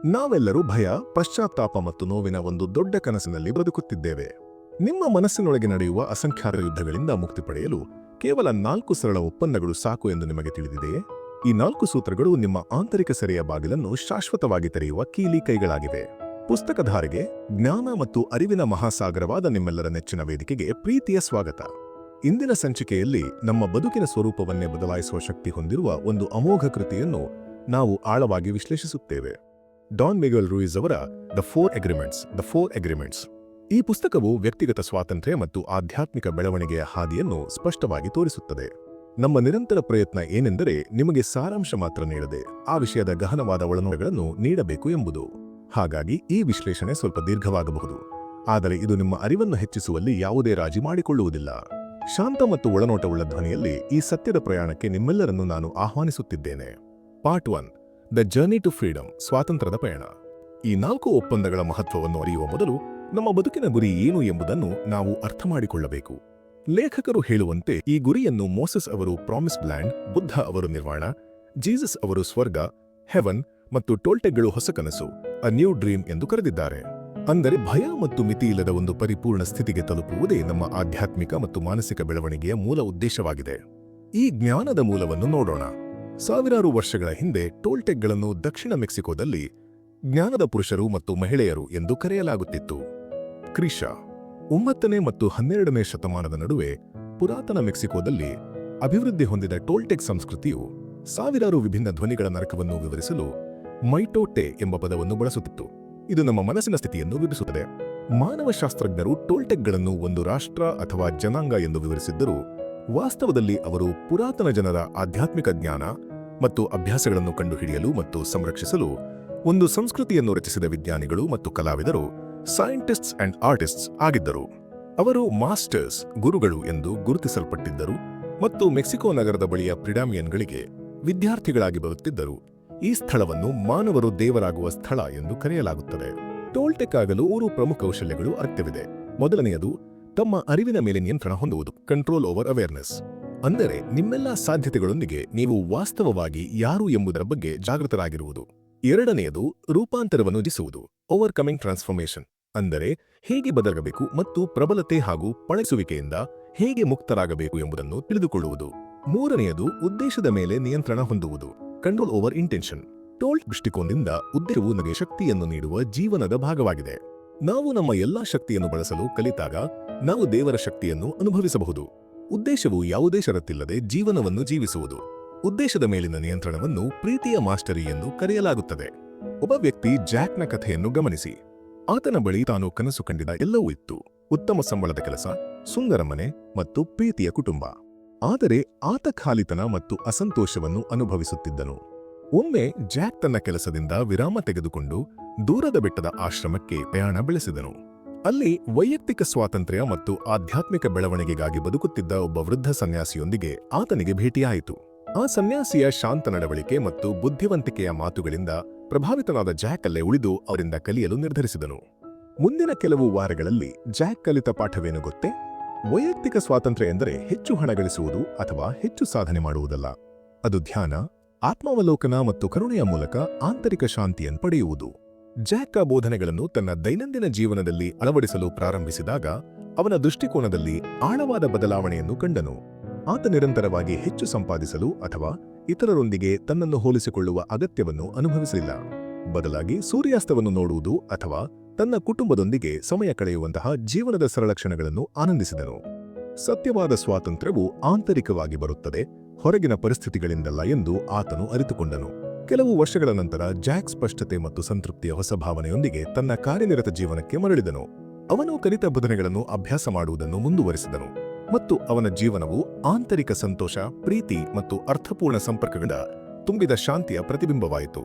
ನಾವೆಲ್ಲರೂ ಭಯ, ಪಶ್ಚಾತ್ತಾಪ ಮತ್ತು ನೋವಿನ ಒಂದು ದೊಡ್ಡ ಕನಸಿನಲ್ಲಿ ಬದುಕುತ್ತಿದ್ದೇವೆ. ನಿಮ್ಮ ಮನಸ್ಸಿನೊಳಗೆ ನಡೆಯುವ ಅಸಂಖ್ಯಾತ ಯುದ್ಧಗಳಿಂದ ಮುಕ್ತಿ ಪಡೆಯಲು ಕೇವಲ 4 ಸರಳ ಒಪ್ಪಂದಗಳು ಸಾಕು ಎಂದು ನಿಮಗೆ ತಿಳಿದಿದೆಯೇ? ಈ 4 ಸೂತ್ರಗಳು ನಿಮ್ಮ ಆಂತರಿಕ ಸೆರೆಯ ಬಾಗಿಲನ್ನು ಶಾಶ್ವತವಾಗಿ ತೆರೆಯುವ ಕೀಲಿ ಕೈಗಳಾಗಿವೆ. ಪುಸ್ತಕಧಾರೆಗೆ, ಜ್ಞಾನ ಮತ್ತು ಅರಿವಿನ ಮಹಾಸಾಗರವಾದ ನಿಮ್ಮೆಲ್ಲರ ನೆಚ್ಚಿನ ವೇದಿಕೆಗೆ ಪ್ರೀತಿಯ ಸ್ವಾಗತ. ಇಂದಿನ ಸಂಚಿಕೆಯಲ್ಲಿ ನಮ್ಮ ಬದುಕಿನ ಸ್ವರೂಪವನ್ನೇ ಬದಲಾಯಿಸುವ ಶಕ್ತಿ ಹೊಂದಿರುವ ಒಂದು ಅಮೋಘ ಕೃತಿಯನ್ನು ನಾವು ಆಳವಾಗಿ ವಿಶ್ಲೇಷಿಸುತ್ತೇವೆ. ಡಾನ್ ಮಿಗ್ವೆಲ್ ರೂಯಿಸ್ ಅವರ ದ ಫೋರ್ ಅಗ್ರಿಮೆಂಟ್ಸ್. ಈ ಪುಸ್ತಕವು ವ್ಯಕ್ತಿಗತ ಸ್ವಾತಂತ್ರ್ಯ ಮತ್ತು ಆಧ್ಯಾತ್ಮಿಕ ಬೆಳವಣಿಗೆಯ ಹಾದಿಯನ್ನು ಸ್ಪಷ್ಟವಾಗಿ ತೋರಿಸುತ್ತದೆ. ನಮ್ಮ ನಿರಂತರ ಪ್ರಯತ್ನ ಏನೆಂದರೆ ನಿಮಗೆ ಸಾರಾಂಶ ಮಾತ್ರ ನೀಡದೆ ಆ ವಿಷಯದ ಗಹನವಾದ ಒಳನೋಟಗಳನ್ನು ನೀಡಬೇಕು ಎಂಬುದು. ಹಾಗಾಗಿ ಈ ವಿಶ್ಲೇಷಣೆ ಸ್ವಲ್ಪ ದೀರ್ಘವಾಗಬಹುದು, ಆದರೆ ಇದು ನಿಮ್ಮ ಅರಿವನ್ನು ಹೆಚ್ಚಿಸುವಲ್ಲಿ ಯಾವುದೇ ರಾಜಿ ಮಾಡಿಕೊಳ್ಳುವುದಿಲ್ಲ. ಶಾಂತ ಮತ್ತು ಒಳನೋಟವುಳ್ಳ ಧ್ವನಿಯಲ್ಲಿ ಈ ಸತ್ಯದ ಪ್ರಯಾಣಕ್ಕೆ ನಿಮ್ಮೆಲ್ಲರನ್ನು ನಾನು ಆಹ್ವಾನಿಸುತ್ತಿದ್ದೇನೆ. Part 1, the journey to freedom, ಸ್ವಾತಂತ್ರ್ಯದ ಪಯಣ. ಈ 4 ಒಪ್ಪಂದಗಳ ಮಹತ್ವವನ್ನು ಅರಿಯುವ ಮೊದಲು ನಮ್ಮ ಬದುಕಿನ ಗುರಿ ಏನು ಎಂಬುದನ್ನು ನಾವು ಅರ್ಥ ಮಾಡಿಕೊಳ್ಳಬೇಕು. ಲೇಖಕರು ಹೇಳುವಂತೆ ಈ ಗುರಿಯನ್ನು ಮೋಸೆಸ್ ಅವರು ಪ್ರಾಮಿಸ್ಡ್ ಲ್ಯಾಂಡ್, ಬುದ್ಧ ಅವರು ನಿರ್ವಾಣ, ಜೀಸಸ್ ಅವರು ಸ್ವರ್ಗ, ಹೆವನ್ ಮತ್ತು ಟೋಲ್ಟೆಕ್ಗಳು ಹೊಸ ಕನಸು, ಅ ನ್ಯೂ ಡ್ರೀಮ್ ಎಂದು ಕರೆದಿದ್ದಾರೆ. ಅಂದರೆ ಭಯ ಮತ್ತು ಮಿತಿಯಿಲ್ಲದ ಒಂದು ಪರಿಪೂರ್ಣ ಸ್ಥಿತಿಗೆ ತಲುಪುವುದೇ ನಮ್ಮ ಆಧ್ಯಾತ್ಮಿಕ ಮತ್ತು ಮಾನಸಿಕ ಬೆಳವಣಿಗೆಯ ಮೂಲ ಉದ್ದೇಶವಾಗಿದೆ. ಈ ಜ್ಞಾನದ ಮೂಲವನ್ನು ನೋಡೋಣ. ಸಾವಿರಾರು ವರ್ಷಗಳ ಹಿಂದೆ ಟೋಲ್ಟೆಕ್ಗಳನ್ನು ದಕ್ಷಿಣ ಮೆಕ್ಸಿಕೋದಲ್ಲಿ ಜ್ಞಾನದ ಪುರುಷರು ಮತ್ತು ಮಹಿಳೆಯರು ಎಂದು ಕರೆಯಲಾಗುತ್ತಿತ್ತು. ಕ್ರಿಶ 9ನೇ ಮತ್ತು 12ನೇ ಶತಮಾನದ ನಡುವೆ ಪುರಾತನ ಮೆಕ್ಸಿಕೋದಲ್ಲಿ ಅಭಿವೃದ್ಧಿ ಹೊಂದಿದ ಟೋಲ್ಟೆಕ್ ಸಂಸ್ಕೃತಿಯು ಸಾವಿರಾರು ವಿಭಿನ್ನ ಧ್ವನಿಗಳ ನರಕವನ್ನು ವಿವರಿಸಲು ಮೈಟೋಟೆ ಎಂಬ ಪದವನ್ನು ಬಳಸುತ್ತಿತ್ತು. ಇದು ನಮ್ಮ ಮನಸ್ಸಿನ ಸ್ಥಿತಿಯನ್ನು ವಿವರಿಸುತ್ತದೆ. ಮಾನವಶಾಸ್ತ್ರಜ್ಞರು ಟೋಲ್ಟೆಕ್ಗಳನ್ನು ಒಂದು ರಾಷ್ಟ್ರ ಅಥವಾ ಜನಾಂಗ ಎಂದು ವಿವರಿಸಿದ್ದರೂ ವಾಸ್ತವದಲ್ಲಿ ಅವರು ಪುರಾತನ ಜನರ ಆಧ್ಯಾತ್ಮಿಕ ಜ್ಞಾನ ಮತ್ತು ಅಭ್ಯಾಸಗಳನ್ನು ಕಂಡುಹಿಡಿಯಲು ಮತ್ತು ಸಂರಕ್ಷಿಸಲು ಒಂದು ಸಂಸ್ಕೃತಿಯನ್ನು ರಚಿಸಿದ ವಿಜ್ಞಾನಿಗಳು ಮತ್ತು ಕಲಾವಿದರು, ಸೈಂಟಿಸ್ಟ್ಸ್ ಅಂಡ್ ಆರ್ಟಿಸ್ಟ್ಸ್ ಆಗಿದ್ದರು. ಅವರು ಮಾಸ್ಟರ್ಸ್, ಗುರುಗಳು ಎಂದು ಗುರುತಿಸಲ್ಪಟ್ಟಿದ್ದರು ಮತ್ತು ಮೆಕ್ಸಿಕೋ ನಗರದ ಬಳಿಯ ಪ್ರಿಡಾಮಿಯನ್ಗಳಿಗೆ ವಿದ್ಯಾರ್ಥಿಗಳಾಗಿ ಬರುತ್ತಿದ್ದರು. ಈ ಸ್ಥಳವನ್ನು ಮಾನವರು ದೇವರಾಗುವ ಸ್ಥಳ ಎಂದು ಕರೆಯಲಾಗುತ್ತದೆ. ಟೋಲ್ಟೆಕ್ ಆಗಲು 3 ಪ್ರಮುಖ ಕೌಶಲ್ಯಗಳು ಅಗತ್ಯವಿದೆ. ಮೊದಲನೆಯದು ತಮ್ಮ ಅರಿವಿನ ಮೇಲೆ ನಿಯಂತ್ರಣ ಹೊಂದುವುದು, ಕಂಟ್ರೋಲ್ ಓವರ್ ಅವೇರ್ನೆಸ್. ಅಂದರೆ ನಿಮ್ಮೆಲ್ಲ ಸಾಧ್ಯತೆಗಳೊಂದಿಗೆ ನೀವು ವಾಸ್ತವವಾಗಿ ಯಾರು ಎಂಬುದರ ಬಗ್ಗೆ ಜಾಗೃತರಾಗಿರುವುದು. ಎರಡನೆಯದು ರೂಪಾಂತರವನ್ನು ಜಯಿಸುವುದು, ಓವರ್ಕಮಿಂಗ್ ಟ್ರಾನ್ಸ್ಫಾರ್ಮೇಷನ್. ಅಂದರೆ ಹೇಗೆ ಬದಲಾಗಬೇಕು ಮತ್ತು ಪ್ರಬಲತೆ ಹಾಗೂ ಪಳಗಿಸುವಿಕೆಯಿಂದ ಹೇಗೆ ಮುಕ್ತರಾಗಬೇಕು ಎಂಬುದನ್ನು ತಿಳಿದುಕೊಳ್ಳುವುದು. ಮೂರನೆಯದು ಉದ್ದೇಶದ ಮೇಲೆ ನಿಯಂತ್ರಣ ಹೊಂದುವುದು, ಕಂಟ್ರೋಲ್ ಓವರ್ ಇಂಟೆನ್ಷನ್. ಟೋಲ್ಟ್ ದೃಷ್ಟಿಕೋನದಿಂದ ಉದ್ದೇಶವು ನಮಗೆ ಶಕ್ತಿಯನ್ನು ನೀಡುವ ಜೀವನದ ಭಾಗವಾಗಿದೆ. ನಾವು ನಮ್ಮ ಎಲ್ಲಾ ಶಕ್ತಿಯನ್ನು ಬಳಸಲು ಕಲಿತಾಗ ನಾವು ದೇವರ ಶಕ್ತಿಯನ್ನು ಅನುಭವಿಸಬಹುದು. ಉದ್ದೇಶವು ಯಾವುದೇ ಷರತ್ತಿಲ್ಲದೆ ಜೀವನವನ್ನು ಜೀವಿಸುವುದು. ಉದ್ದೇಶದ ಮೇಲಿನ ನಿಯಂತ್ರಣವನ್ನು ಪ್ರೀತಿಯ ಮಾಸ್ಟರಿ ಎಂದು ಕರೆಯಲಾಗುತ್ತದೆ. ಒಬ್ಬ ವ್ಯಕ್ತಿ ಜಾಕ್ನ ಕಥೆಯನ್ನು ಗಮನಿಸಿ. ಆತನ ಬಳಿ ತಾನು ಕನಸು ಕಂಡಿದ್ದ ಎಲ್ಲವೂ ಇತ್ತು: ಉತ್ತಮ ಸಂಬಳದ ಕೆಲಸ, ಸುಂದರ ಮನೆ ಮತ್ತು ಪ್ರೀತಿಯ ಕುಟುಂಬ. ಆದರೆ ಆತ ಖಾಲಿತನ ಮತ್ತು ಅಸಂತೋಷವನ್ನು ಅನುಭವಿಸುತ್ತಿದ್ದನು. ಒಮ್ಮೆ ಜಾಕ್ ತನ್ನ ಕೆಲಸದಿಂದ ವಿರಾಮ ತೆಗೆದುಕೊಂಡು ದೂರದ ಬೆಟ್ಟದ ಆಶ್ರಮಕ್ಕೆ ಪ್ರಯಾಣ ಬೆಳೆಸಿದನು. ಅಲ್ಲಿ ವೈಯಕ್ತಿಕ ಸ್ವಾತಂತ್ರ್ಯ ಮತ್ತು ಆಧ್ಯಾತ್ಮಿಕ ಬೆಳವಣಿಗೆಗಾಗಿ ಬದುಕುತ್ತಿದ್ದ ಒಬ್ಬ ವೃದ್ಧ ಸನ್ಯಾಸಿಯೊಂದಿಗೆ ಆತನಿಗೆ ಭೇಟಿಯಾಯಿತು. ಆ ಸನ್ಯಾಸಿಯ ಶಾಂತ ನಡವಳಿಕೆ ಮತ್ತು ಬುದ್ಧಿವಂತಿಕೆಯ ಮಾತುಗಳಿಂದ ಪ್ರಭಾವಿತನಾದ ಜಾಕ್ ಅಲ್ಲೇ ಉಳಿದು ಅವರಿಂದ ಕಲಿಯಲು ನಿರ್ಧರಿಸಿದನು. ಮುಂದಿನ ಕೆಲವು ವಾರಗಳಲ್ಲಿ ಜಾಕ್ ಕಲಿತ ಪಾಠವೇನು ಗೊತ್ತೇ? ವೈಯಕ್ತಿಕ ಸ್ವಾತಂತ್ರ್ಯ ಎಂದರೆ ಹೆಚ್ಚು ಹಣ ಗಳಿಸುವುದು ಅಥವಾ ಹೆಚ್ಚು ಸಾಧನೆ ಮಾಡುವುದಲ್ಲ. ಅದು ಧ್ಯಾನ, ಆತ್ಮಾವಲೋಕನ ಮತ್ತು ಕರುಣೆಯ ಮೂಲಕ ಆಂತರಿಕ ಶಾಂತಿಯನ್ನು ಪಡೆಯುವುದು. ಜಾಕ್ ಆ ಬೋಧನೆಗಳನ್ನು ತನ್ನ ದೈನಂದಿನ ಜೀವನದಲ್ಲಿ ಅಳವಡಿಸಲು ಪ್ರಾರಂಭಿಸಿದಾಗ ಅವನ ದೃಷ್ಟಿಕೋನದಲ್ಲಿ ಆಳವಾದ ಬದಲಾವಣೆಯನ್ನು ಕಂಡನು. ಆತ ನಿರಂತರವಾಗಿ ಹೆಚ್ಚು ಸಂಪಾದಿಸಲು ಅಥವಾ ಇತರರೊಂದಿಗೆ ತನ್ನನ್ನು ಹೋಲಿಸಿಕೊಳ್ಳುವ ಅಗತ್ಯವನ್ನು ಅನುಭವಿಸಲಿಲ್ಲ. ಬದಲಾಗಿ ಸೂರ್ಯಾಸ್ತವನ್ನು ನೋಡುವುದು ಅಥವಾ ತನ್ನ ಕುಟುಂಬದೊಂದಿಗೆ ಸಮಯ ಕಳೆಯುವಂತಹ ಜೀವನದ ಸರಳ ಕ್ಷಣಗಳನ್ನು ಆನಂದಿಸಿದನು. ಸತ್ಯವಾದ ಸ್ವಾತಂತ್ರ್ಯವು ಆಂತರಿಕವಾಗಿ ಬರುತ್ತದೆ, ಹೊರಗಿನ ಪರಿಸ್ಥಿತಿಗಳಿಂದಲ್ಲ ಎಂದು ಆತನು ಅರಿತುಕೊಂಡನು. ಕೆಲವು ವರ್ಷಗಳ ನಂತರ ಜಾಕ್ ಸ್ಪಷ್ಟತೆ ಮತ್ತು ಸಂತೃಪ್ತಿಯ ಹೊಸ ಭಾವನೆಯೊಂದಿಗೆ ತನ್ನ ಕಾರ್ಯನಿರತ ಜೀವನಕ್ಕೆ ಮರಳಿದನು. ಅವನು ಕಲಿತ ಬೋಧನೆಗಳನ್ನು ಅಭ್ಯಾಸ ಮಾಡುವುದನ್ನು ಮುಂದುವರಿಸಿದನು ಮತ್ತು ಅವನ ಜೀವನವು ಆಂತರಿಕ ಸಂತೋಷ, ಪ್ರೀತಿ ಮತ್ತು ಅರ್ಥಪೂರ್ಣ ಸಂಪರ್ಕಗಳಿಂದ ತುಂಬಿದ ಶಾಂತಿಯ ಪ್ರತಿಬಿಂಬವಾಯಿತು.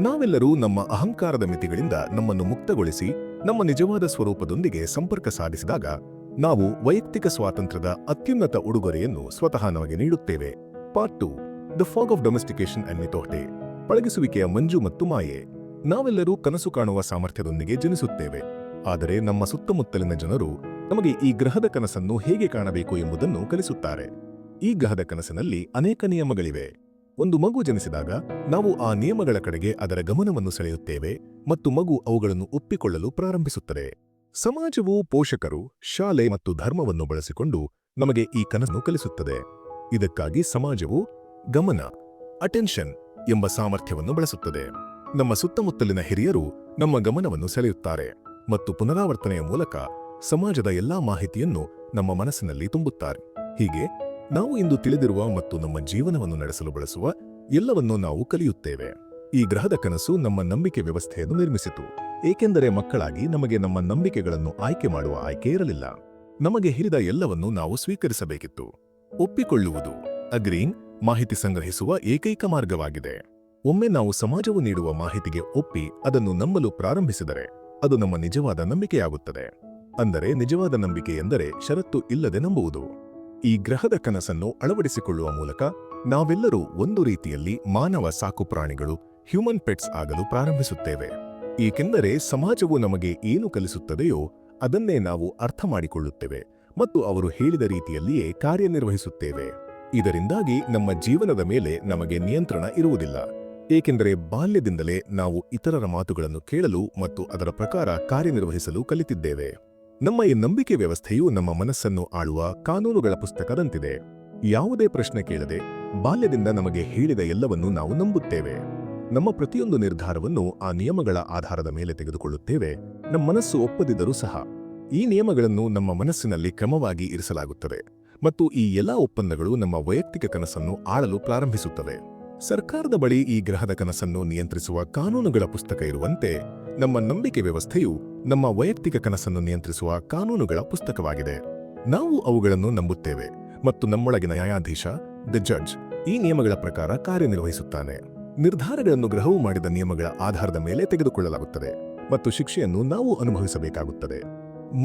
ನಾವೆಲ್ಲರೂ ನಮ್ಮ ಅಹಂಕಾರದ ಮಿತಿಗಳಿಂದ ನಮ್ಮನ್ನು ಮುಕ್ತಗೊಳಿಸಿ ನಮ್ಮ ನಿಜವಾದ ಸ್ವರೂಪದೊಂದಿಗೆ ಸಂಪರ್ಕ ಸಾಧಿಸಿದಾಗ ನಾವು ವೈಯಕ್ತಿಕ ಸ್ವಾತಂತ್ರ್ಯದ ಅತ್ಯುನ್ನತ ಉಡುಗೊರೆಯನ್ನು ಸ್ವತಃ ನಮಗೆ ನೀಡುತ್ತೇವೆ. Part 2, the fog of domestication and mitote, ಪಳಗಿಸುವಿಕೆಯ ಮಂಜು ಮತ್ತು ಮಾಯೆ. ನಾವೆಲ್ಲರೂ ಕನಸು ಕಾಣುವ ಸಾಮರ್ಥ್ಯದೊಂದಿಗೆ ಜನಿಸುತ್ತೇವೆ, ಆದರೆ ನಮ್ಮ ಸುತ್ತಮುತ್ತಲಿನ ಜನರು ನಮಗೆ ಈ ಗ್ರಹದ ಕನಸನ್ನು ಹೇಗೆ ಕಾಣಬೇಕು ಎಂಬುದನ್ನು ಕಲಿಸುತ್ತಾರೆ. ಈ ಗ್ರಹದ ಕನಸಿನಲ್ಲಿ ಅನೇಕ ನಿಯಮಗಳಿವೆ. ಒಂದು ಮಗು ಜನಿಸಿದಾಗ ನಾವು ಆ ನಿಯಮಗಳ ಕಡೆಗೆ ಅದರ ಗಮನವನ್ನು ಸೆಳೆಯುತ್ತೇವೆ ಮತ್ತು ಮಗು ಅವುಗಳನ್ನು ಒಪ್ಪಿಕೊಳ್ಳಲು ಪ್ರಾರಂಭಿಸುತ್ತದೆ. ಸಮಾಜವು, ಪೋಷಕರು, ಶಾಲೆ ಮತ್ತು ಧರ್ಮವನ್ನು ಬಳಸಿಕೊಂಡು ನಮಗೆ ಈ ಕನಸನ್ನು ಕಲಿಸುತ್ತದೆ. ಇದಕ್ಕಾಗಿ ಸಮಾಜವು ಗಮನ, ಅಟೆನ್ಷನ್ ಎಂಬ ಸಾಮರ್ಥ್ಯವನ್ನು ಬಳಸುತ್ತದೆ. ನಮ್ಮ ಸುತ್ತಮುತ್ತಲಿನ ಹಿರಿಯರು ನಮ್ಮ ಗಮನವನ್ನು ಸೆಳೆಯುತ್ತಾರೆ ಮತ್ತು ಪುನರಾವರ್ತನೆಯ ಮೂಲಕ ಸಮಾಜದ ಎಲ್ಲಾ ಮಾಹಿತಿಯನ್ನು ನಮ್ಮ ಮನಸ್ಸಿನಲ್ಲಿ ತುಂಬುತ್ತಾರೆ. ಹೀಗೆ ನಾವು ಇಂದು ತಿಳಿದಿರುವ ಮತ್ತು ನಮ್ಮ ಜೀವನವನ್ನು ನಡೆಸಲು ಬಳಸುವ ಎಲ್ಲವನ್ನೂ ನಾವು ಕಲಿಯುತ್ತೇವೆ. ಈ ಗ್ರಹದ ಕನಸು ನಮ್ಮ ನಂಬಿಕೆ ವ್ಯವಸ್ಥೆಯನ್ನು ನಿರ್ಮಿಸಿತು, ಏಕೆಂದರೆ ಮಕ್ಕಳಾಗಿ ನಮಗೆ ನಮ್ಮ ನಂಬಿಕೆಗಳನ್ನು ಆಯ್ಕೆ ಮಾಡುವ ಆಯ್ಕೆ ಇರಲಿಲ್ಲ. ನಮಗೆ ಹಿರಿದ ಎಲ್ಲವನ್ನೂ ನಾವು ಸ್ವೀಕರಿಸಬೇಕಿತ್ತು. ಒಪ್ಪಿಕೊಳ್ಳುವುದು, ಅಗ್ರೀನ್, ಮಾಹಿತಿ ಸಂಗ್ರಹಿಸುವ ಏಕೈಕ ಮಾರ್ಗವಾಗಿದೆ. ಒಮ್ಮೆ ನಾವು ಸಮಾಜವು ನೀಡುವ ಮಾಹಿತಿಗೆ ಒಪ್ಪಿ ಅದನ್ನು ನಂಬಲು ಪ್ರಾರಂಭಿಸಿದರೆ ಅದು ನಮ್ಮ ನಿಜವಾದ ನಂಬಿಕೆಯಾಗುತ್ತದೆ. ಅಂದರೆ ನಿಜವಾದ ನಂಬಿಕೆ ಎಂದರೆ ಷರತ್ತು ಇಲ್ಲದೆ ನಂಬುವುದು. ಈ ಗ್ರಹದ ಕನಸನ್ನು ಅಳವಡಿಸಿಕೊಳ್ಳುವ ಮೂಲಕ ನಾವೆಲ್ಲರೂ ಒಂದು ರೀತಿಯಲ್ಲಿ ಮಾನವ ಸಾಕುಪ್ರಾಣಿಗಳು, ಹ್ಯೂಮನ್ ಪೆಟ್ಸ್ ಆಗಲು ಪ್ರಾರಂಭಿಸುತ್ತೇವೆ. ಏಕೆಂದರೆ ಸಮಾಜವು ನಮಗೆ ಏನು ಕಲಿಸುತ್ತದೆಯೋ ಅದನ್ನೇ ನಾವು ಅರ್ಥ ಮಾಡಿಕೊಳ್ಳುತ್ತೇವೆ ಮತ್ತು ಅವರು ಹೇಳಿದ ರೀತಿಯಲ್ಲಿಯೇ ಕಾರ್ಯನಿರ್ವಹಿಸುತ್ತೇವೆ. ಇದರಿಂದಾಗಿ ನಮ್ಮ ಜೀವನದ ಮೇಲೆ ನಮಗೆ ನಿಯಂತ್ರಣ ಇರುವುದಿಲ್ಲ, ಏಕೆಂದರೆ ಬಾಲ್ಯದಿಂದಲೇ ನಾವು ಇತರರ ಮಾತುಗಳನ್ನು ಕೇಳಲು ಮತ್ತು ಅದರ ಪ್ರಕಾರ ಕಾರ್ಯನಿರ್ವಹಿಸಲು ಕಲಿತಿದ್ದೇವೆ. ನಮ್ಮ ಈ ನಂಬಿಕೆ ವ್ಯವಸ್ಥೆಯು ನಮ್ಮ ಮನಸ್ಸನ್ನು ಆಳುವ ಕಾನೂನುಗಳ ಪುಸ್ತಕದಂತಿದೆ. ಯಾವುದೇ ಪ್ರಶ್ನೆ ಕೇಳದೆ ಬಾಲ್ಯದಿಂದ ನಮಗೆ ಹೇಳಿದ ಎಲ್ಲವನ್ನೂ ನಾವು ನಂಬುತ್ತೇವೆ. ನಮ್ಮ ಪ್ರತಿಯೊಂದು ನಿರ್ಧಾರವನ್ನು ಆ ನಿಯಮಗಳ ಆಧಾರದ ಮೇಲೆ ತೆಗೆದುಕೊಳ್ಳುತ್ತೇವೆ, ನಮ್ಮ ಮನಸ್ಸು ಒಪ್ಪದಿದ್ದರೂ ಸಹ. ಈ ನಿಯಮಗಳನ್ನು ನಮ್ಮ ಮನಸ್ಸಿನಲ್ಲಿ ಕ್ರಮವಾಗಿ ಇರಿಸಲಾಗುತ್ತದೆ ಮತ್ತು ಈ ಎಲ್ಲಾ ಒಪ್ಪಂದಗಳು ನಮ್ಮ ವೈಯಕ್ತಿಕ ಕನಸನ್ನು ಆಳಲು ಪ್ರಾರಂಭಿಸುತ್ತವೆ. ಸರ್ಕಾರದ ಬಳಿ ಈ ಗ್ರಹದ ಕನಸನ್ನು ನಿಯಂತ್ರಿಸುವ ಕಾನೂನುಗಳ ಪುಸ್ತಕ ಇರುವಂತೆ ನಮ್ಮ ನಂಬಿಕೆ ವ್ಯವಸ್ಥೆಯು ನಮ್ಮ ವೈಯಕ್ತಿಕ ಕನಸನ್ನು ನಿಯಂತ್ರಿಸುವ ಕಾನೂನುಗಳ ಪುಸ್ತಕವಾಗಿದೆ. ನಾವು ಅವುಗಳನ್ನು ನಂಬುತ್ತೇವೆ ಮತ್ತು ನಮ್ಮೊಳಗಿನ ನ್ಯಾಯಾಧೀಶ, ದಿ ಜಡ್ಜ್, ಈ ನಿಯಮಗಳ ಪ್ರಕಾರ ಕಾರ್ಯನಿರ್ವಹಿಸುತ್ತಾನೆ. ನಿರ್ಧಾರಗಳನ್ನು ಗ್ರಹವು ಮಾಡಿದ ನಿಯಮಗಳ ಆಧಾರದ ಮೇಲೆ ತೆಗೆದುಕೊಳ್ಳಲಾಗುತ್ತದೆ ಮತ್ತು ಶಿಕ್ಷೆಯನ್ನು ನಾವು ಅನುಭವಿಸಬೇಕಾಗುತ್ತದೆ.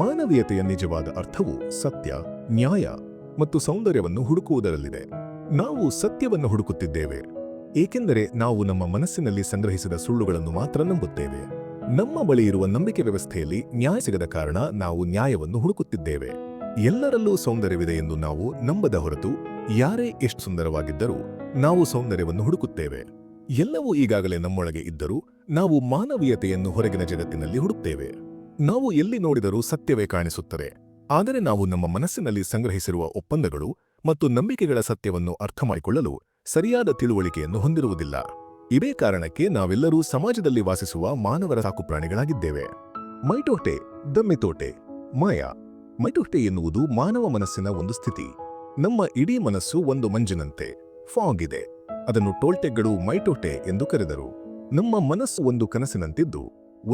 ಮಾನವೀಯತೆಯ ನಿಜವಾದ ಅರ್ಥವು ಸತ್ಯ, ನ್ಯಾಯ ಮತ್ತು ಸೌಂದರ್ಯವನ್ನು ಹುಡುಕುವುದರಲ್ಲಿದೆ. ನಾವು ಸತ್ಯವನ್ನು ಹುಡುಕುತ್ತಿದ್ದೇವೆ, ಏಕೆಂದರೆ ನಾವು ನಮ್ಮ ಮನಸ್ಸಿನಲ್ಲಿ ಸಂಗ್ರಹಿಸಿದ ಸುಳ್ಳುಗಳನ್ನು ಮಾತ್ರ ನಂಬುತ್ತೇವೆ. ನಮ್ಮ ಬಳಿ ಇರುವ ನಂಬಿಕೆ ವ್ಯವಸ್ಥೆಯಲ್ಲಿ ನ್ಯಾಯ ಸಿಗದ ಕಾರಣ ನಾವು ನ್ಯಾಯವನ್ನು ಹುಡುಕುತ್ತಿದ್ದೇವೆ. ಎಲ್ಲರಲ್ಲೂ ಸೌಂದರ್ಯವಿದೆ ಎಂದು ನಾವು ನಂಬದ ಹೊರತು ಯಾರೇ ಎಷ್ಟು ಸುಂದರವಾಗಿದ್ದರೂ ನಾವು ಸೌಂದರ್ಯವನ್ನು ಹುಡುಕುತ್ತೇವೆ. ಎಲ್ಲವೂ ಈಗಾಗಲೇ ನಮ್ಮೊಳಗೆ ಇದ್ದರೂ ನಾವು ಮಾನವೀಯತೆಯನ್ನು ಹೊರಗಿನ ಜಗತ್ತಿನಲ್ಲಿ ಹುಡುಕ್ತೇವೆ. ನಾವು ಎಲ್ಲಿ ನೋಡಿದರೂ ಸತ್ಯವೇ ಕಾಣಿಸುತ್ತದೆ, ಆದರೆ ನಾವು ನಮ್ಮ ಮನಸ್ಸಿನಲ್ಲಿ ಸಂಗ್ರಹಿಸಿರುವ ಒಪ್ಪಂದಗಳು ಮತ್ತು ನಂಬಿಕೆಗಳ ಸತ್ಯವನ್ನು ಅರ್ಥಮಾಡಿಕೊಳ್ಳಲು ಸರಿಯಾದ ತಿಳುವಳಿಕೆಯನ್ನು ಹೊಂದಿರುವುದಿಲ್ಲ. ಇದೇ ಕಾರಣಕ್ಕೆ ನಾವೆಲ್ಲರೂ ಸಮಾಜದಲ್ಲಿ ವಾಸಿಸುವ ಮಾನವರ ಸಾಕುಪ್ರಾಣಿಗಳಾಗಿದ್ದೇವೆ. ಮೈಟೋಟೆ, ದ ಮಿತೋಟೆ, ಮಾಯಾ. ಮೈಟೋಟೆ ಎನ್ನುವುದು ಮಾನವ ಮನಸ್ಸಿನ ಒಂದು ಸ್ಥಿತಿ. ನಮ್ಮ ಇಡೀ ಮನಸ್ಸು ಒಂದು ಮಂಜಿನಂತೆ, ಫಾಗ್ ಇದೆ. ಅದನ್ನು ಟೋಲ್ಟೆಗಳು ಮೈಟೋಟೆ ಎಂದು ಕರೆದರು. ನಮ್ಮ ಮನಸ್ಸು ಒಂದು ಕನಸಿನಂತಿದ್ದು